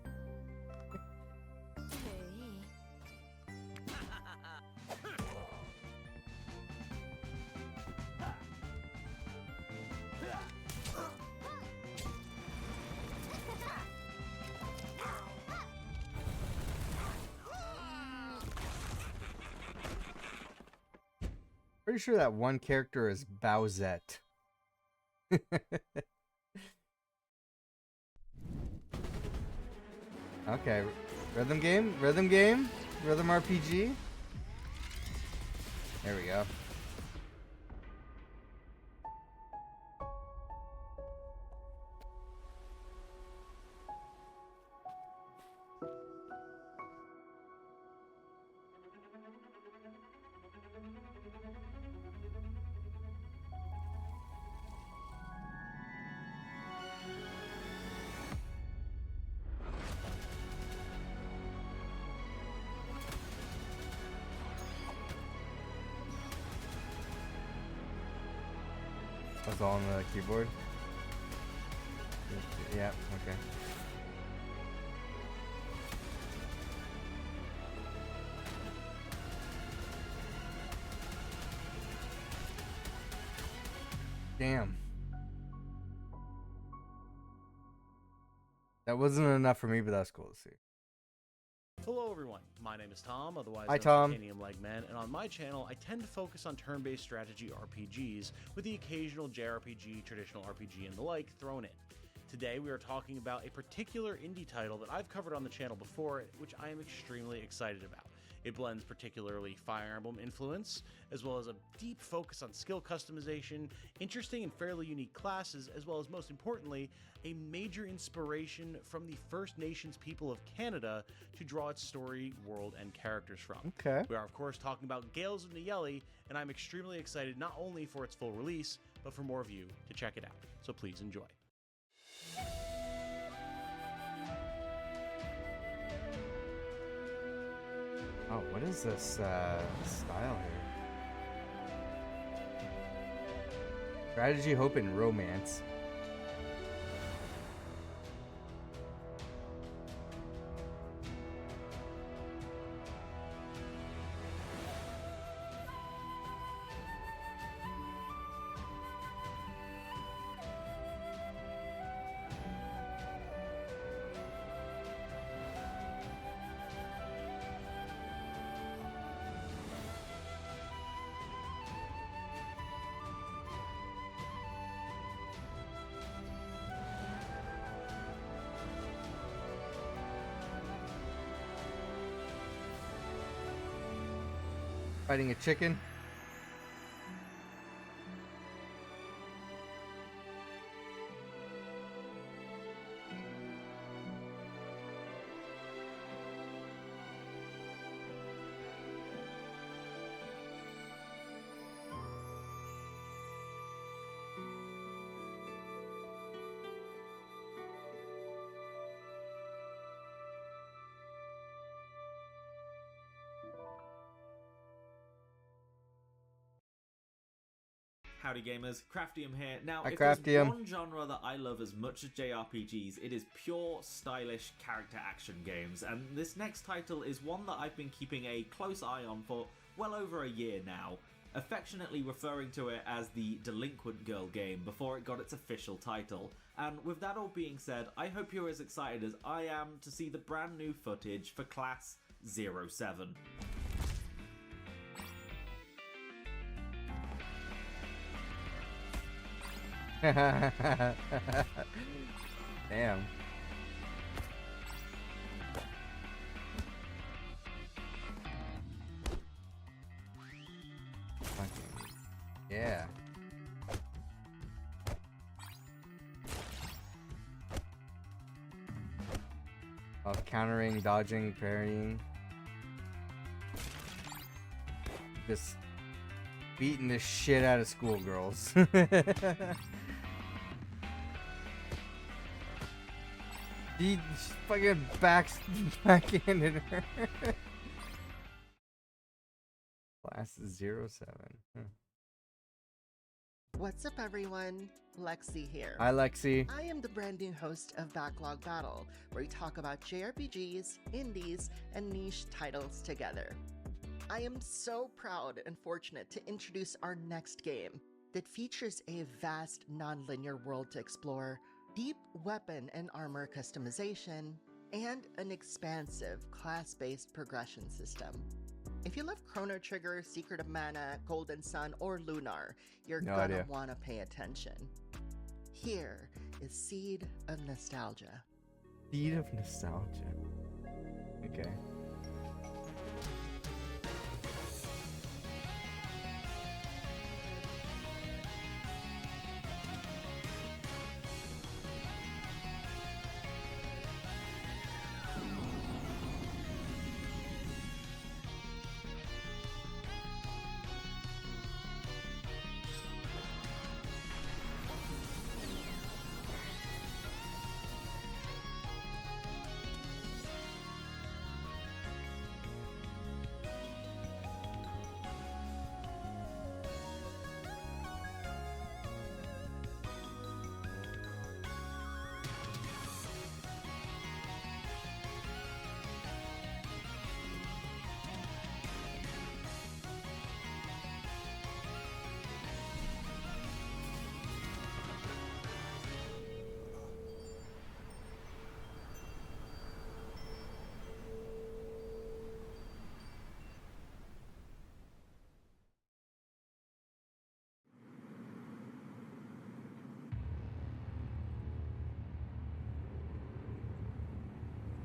[SPEAKER 1] Pretty sure that one character is Bowsette. Okay, rhythm game, rhythm RPG. There we go. That's all on the keyboard? Yeah, okay. Damn. That wasn't enough for me, but that's cool to see.
[SPEAKER 8] Hello everyone, my name is Tom, otherwise
[SPEAKER 1] Hi,
[SPEAKER 8] known as
[SPEAKER 1] Tom.
[SPEAKER 8] Titanium Legman, and on my channel I tend to focus on turn-based strategy RPGs, with the occasional JRPG, traditional RPG, and the like thrown in. Today we are talking about a particular indie title that I've covered on the channel before, which I am extremely excited about. It blends particularly Fire Emblem influence, as well as a deep focus on skill customization, interesting and fairly unique classes, as well as most importantly, a major inspiration from the First Nations people of Canada to draw its story, world, and characters from.
[SPEAKER 1] Okay.
[SPEAKER 8] We are of course talking about Gales of Nayeli, and I'm extremely excited not only for its full release, but for more of you to check it out. So please enjoy.
[SPEAKER 1] Oh, what is this style here? Strategy, hope, and romance. Fighting a chicken.
[SPEAKER 10] Howdy gamers, Craftium here. Now,
[SPEAKER 1] Hi,
[SPEAKER 10] if there's
[SPEAKER 1] Craftium.
[SPEAKER 10] one genre that I love as much as JRPGs, it is pure, stylish character action games, and this next title is one that I've been keeping a close eye on for well over a year now, affectionately referring to it as the Delinquent Girl game before it got its official title. And with that all being said, I hope you're as excited as I am to see the brand new footage for Class 07.
[SPEAKER 1] Damn. Fucking yeah. Of countering, dodging, parrying. Just beating the shit out of schoolgirls. He fucking backhanded her. Class 07.
[SPEAKER 11] What's up, everyone? Lexi here.
[SPEAKER 1] Hi, Lexi.
[SPEAKER 11] I am the brand new host of Backlog Battle, where we talk about JRPGs, indies, and niche titles together. I am so proud and fortunate to introduce our next game that features a vast non-linear world to explore, deep weapon and armor customization, and an expansive class-based progression system. If you love Chrono Trigger, Secret of Mana, Golden Sun, or Lunar, you're gonna want to pay attention. Here is Seed of Nostalgia.
[SPEAKER 1] Seed of Nostalgia. Okay.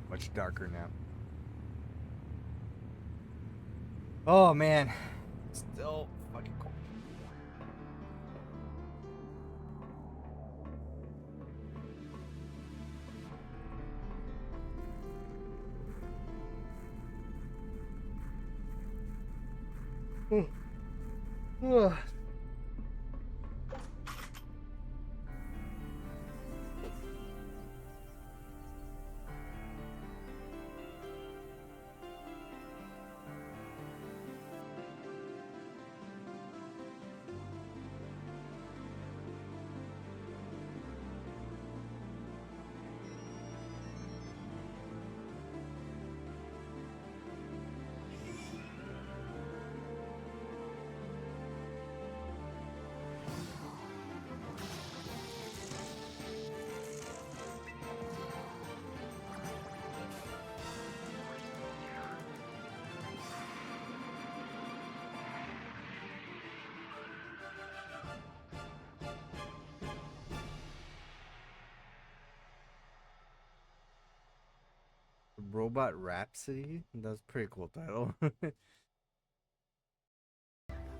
[SPEAKER 1] Much darker now. Oh man, still fucking cold. Ugh. Robot Rhapsody. That's a pretty cool title.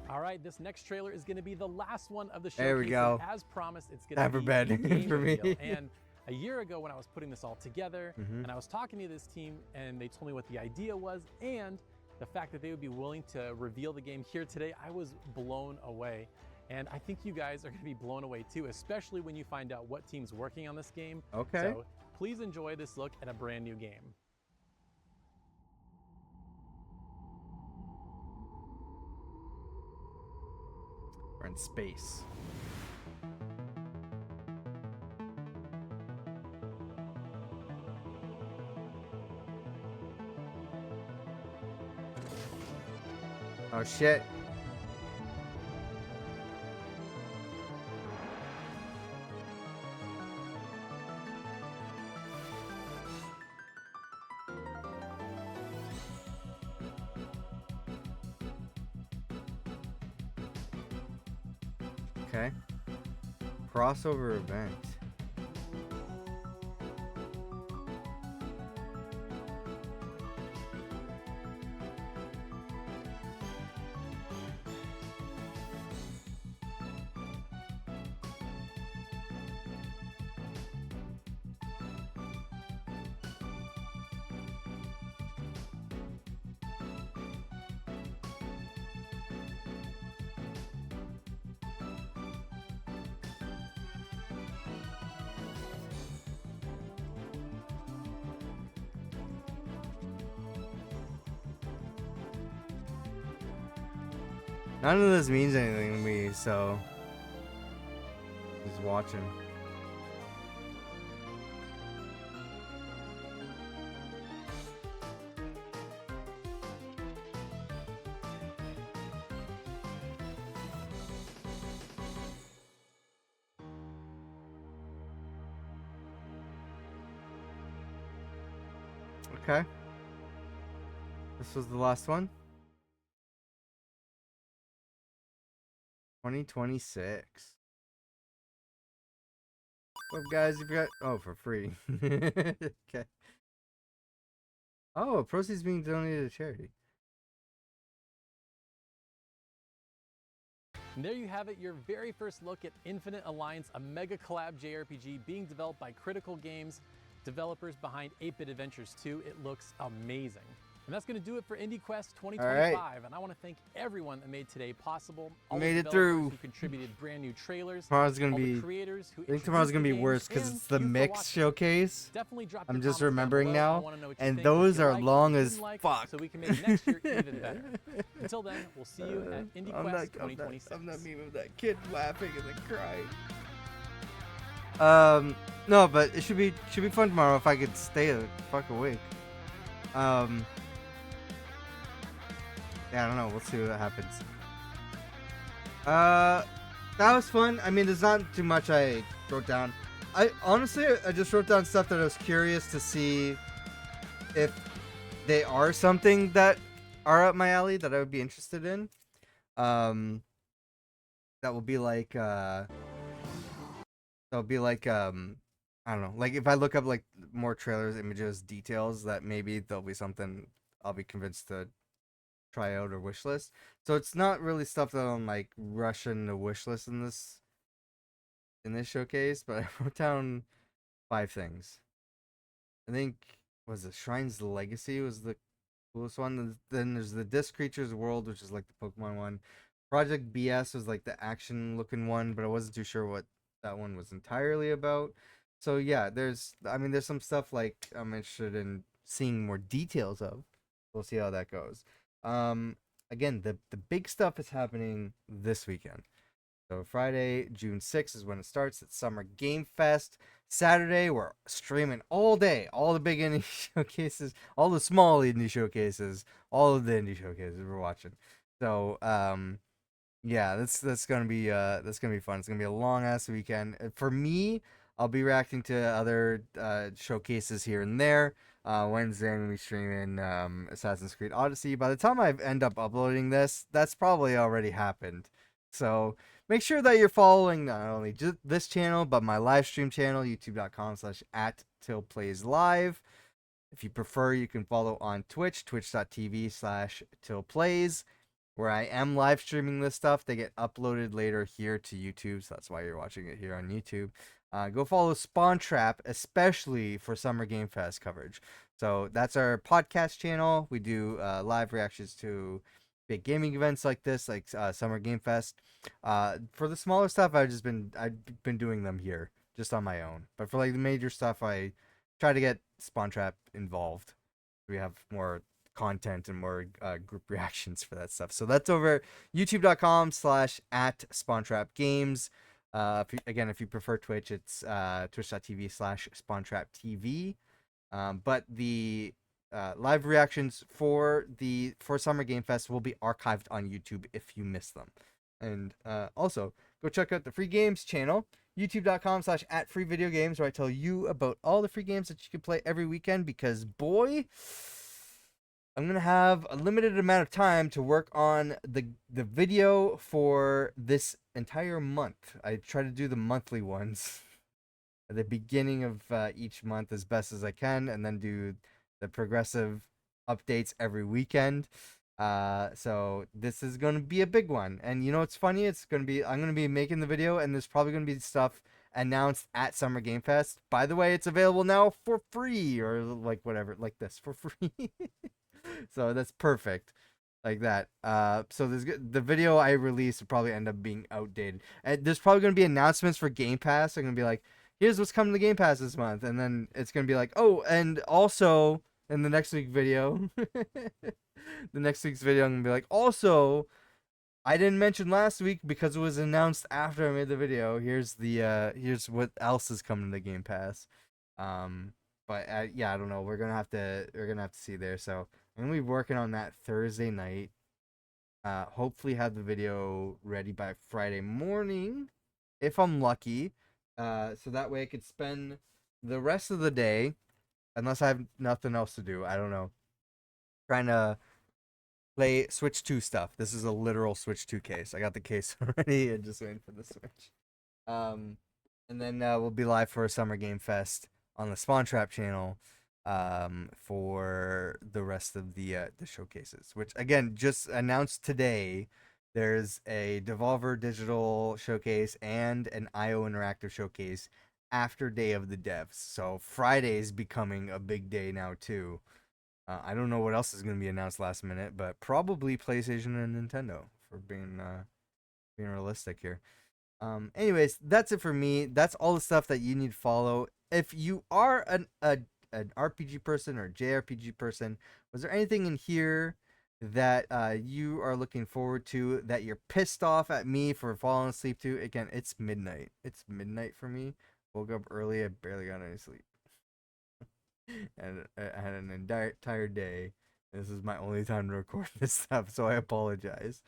[SPEAKER 2] All right, this next trailer is going to be the last one of the showcase.
[SPEAKER 1] There we go.
[SPEAKER 2] As promised, it's going
[SPEAKER 1] Time
[SPEAKER 2] to
[SPEAKER 1] for
[SPEAKER 2] be
[SPEAKER 1] bed
[SPEAKER 2] the game
[SPEAKER 1] for me.
[SPEAKER 2] reveal. And a year ago, when I was putting this all together,
[SPEAKER 1] Mhm.
[SPEAKER 2] and I was talking to this team, and they told me what the idea was, and the fact that they would be willing to reveal the game here today, I was blown away. And I think you guys are going to be blown away too, especially when you find out what team's working on this game.
[SPEAKER 1] Okay.
[SPEAKER 2] So please enjoy this look at a brand new game.
[SPEAKER 1] We're in space. Oh shit. Okay. Crossover event. None of this means anything to me, so just watching. Okay. This was the last one. 2026. Well, guys, you've got for free. Okay. Oh, proceeds being donated to charity.
[SPEAKER 2] And there you have it, your very first look at Infinite Alliance, a mega collab JRPG being developed by Critical Games, developers behind 8-Bit Adventures 2. It looks amazing. And that's going to do it for IndieQuest 2025.
[SPEAKER 1] Right.
[SPEAKER 2] And I want to thank everyone that made today possible. All
[SPEAKER 1] Made
[SPEAKER 2] the
[SPEAKER 1] it
[SPEAKER 2] developers
[SPEAKER 1] through.
[SPEAKER 2] who contributed brand new trailers.
[SPEAKER 1] Tomorrow's gonna
[SPEAKER 2] all
[SPEAKER 1] be.
[SPEAKER 2] the creators who
[SPEAKER 1] I think tomorrow's gonna be
[SPEAKER 2] introduced the
[SPEAKER 1] worse
[SPEAKER 2] games,
[SPEAKER 1] because
[SPEAKER 2] and
[SPEAKER 1] it's the
[SPEAKER 2] you for
[SPEAKER 1] mix
[SPEAKER 2] watching.
[SPEAKER 1] showcase.
[SPEAKER 2] Definitely drop
[SPEAKER 1] I'm
[SPEAKER 2] your
[SPEAKER 1] just
[SPEAKER 2] comments down
[SPEAKER 1] remembering
[SPEAKER 2] below. I
[SPEAKER 1] now,
[SPEAKER 2] wanna know what you
[SPEAKER 1] and
[SPEAKER 2] think, what
[SPEAKER 1] those
[SPEAKER 2] you
[SPEAKER 1] are
[SPEAKER 2] liked,
[SPEAKER 1] long
[SPEAKER 2] what you
[SPEAKER 1] as
[SPEAKER 2] didn't like,
[SPEAKER 1] fuck.
[SPEAKER 2] so we can make next year even better. Until then, we'll see you at IndieQuest 2026.
[SPEAKER 1] I'm not meme of that kid laughing and then crying. No, but it should be fun tomorrow if I could stay the fuck awake. Yeah, I don't know. We'll see what happens. That was fun. I mean, there's not too much I wrote down. I just wrote down stuff that I was curious to see if they are something that are up my alley that I would be interested in. That will be like I don't know, like if I look up like more trailers, images, details, that maybe there'll be something I'll be convinced to try out or wish list. So it's not really stuff that I'm like rushing to wish list in this showcase, but I wrote down 5 things. I think Shrine's Legacy was the coolest one. Then there's the Disc Creatures World, which is like the Pokemon one. Project BS was like the action looking one, but I wasn't too sure what that one was entirely about. So yeah, there's some stuff like I'm interested in seeing more details of. We'll see how that goes. Again, the big stuff is happening this weekend. So Friday, June 6th is when it starts. It's Summer Game Fest. Saturday, we're streaming all day. All the big indie showcases, all the small indie showcases, all of the indie showcases we're watching. So, yeah, that's gonna be fun. It's gonna be a long ass weekend. For me, I'll be reacting to other showcases here and there. Wednesday I'm gonna be streaming Assassin's Creed Odyssey. By the time I end up uploading this, that's probably already happened. So make sure that you're following not only just this channel, but my live stream channel, youtube.com/@tilplayslive. If you prefer, you can follow on Twitch, twitch.tv/Til Plays, where I am live streaming this stuff. They get uploaded later here to YouTube, so that's why you're watching it here on YouTube. Go follow Spawn Trap, especially for Summer Game Fest coverage. So that's our podcast channel. We do live reactions to big gaming events like this, like Summer Game Fest. For the smaller stuff, I've been doing them here just on my own. But for like the major stuff, I try to get Spawn Trap involved. We have more content and more group reactions for that stuff. So that's over youtube.com/@SpawnTrapGames. If you prefer Twitch, it's twitch.tv/SpawnTrapTV. But the live reactions for Summer Game Fest will be archived on YouTube if you miss them. And also, go check out the Free Games channel, youtube.com/@FreeVideoGames, where I tell you about all the free games that you can play every weekend, because, boy, I'm going to have a limited amount of time to work on the video for this entire month. I try to do the monthly ones at the beginning of each month as best as I can, and then do the progressive updates every weekend. So this is going to be a big one. And you know what's funny? I'm going to be making the video, and there's probably going to be stuff announced at Summer Game Fest. By the way, it's available now for free, or like whatever, like this, for free. So that's perfect. Like that. So the video I release will probably end up being outdated. And there's probably going to be announcements for Game Pass. They're going to be like, here's what's coming to Game Pass this month. And then it's going to be like, oh, and also in the next week video, the next week's video, I'm going to be like, also, I didn't mention last week because it was announced after I made the video. Here's what else is coming to Game Pass. But yeah, I don't know. We're gonna have to see there. So I'm gonna be working on that Thursday night. Hopefully have the video ready by Friday morning, if I'm lucky. So that way I could spend the rest of the day, unless I have nothing else to do. I don't know. Trying to play Switch 2 stuff. This is a literal Switch 2 case. I got the case already and just waiting for the Switch. And then we'll be live for a Summer Game Fest on the Spawn Trap channel for the rest of the showcases, which again just announced today. There's a Devolver Digital showcase and an IO Interactive showcase after Day of the Devs. So Friday's becoming a big day now too. I don't know what else is going to be announced last minute, but probably PlayStation and Nintendo, for being realistic here. Anyways, that's it for me. That's all the stuff that you need to follow. If you are an RPG person or JRPG person, was there anything in here that you are looking forward to that you're pissed off at me for falling asleep to? Again, it's midnight. It's midnight for me. Woke up early. I barely got any sleep. And I had an entire day. This is my only time to record this stuff, so I apologize.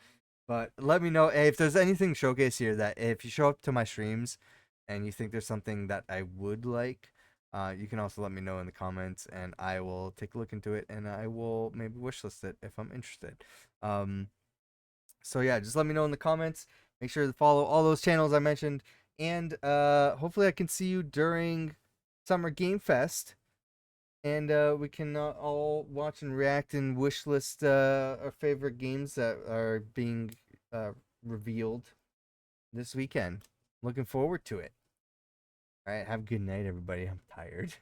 [SPEAKER 1] But let me know if there's anything showcased here that if you show up to my streams and you think there's something that I would like, you can also let me know in the comments, and I will take a look into it, and I will maybe wishlist it if I'm interested. So yeah, just let me know in the comments. Make sure to follow all those channels I mentioned, and hopefully I can see you during Summer Game Fest. And we can all watch and react and wishlist our favorite games that are being revealed this weekend. Looking forward to it. All right, have a good night, everybody. I'm tired.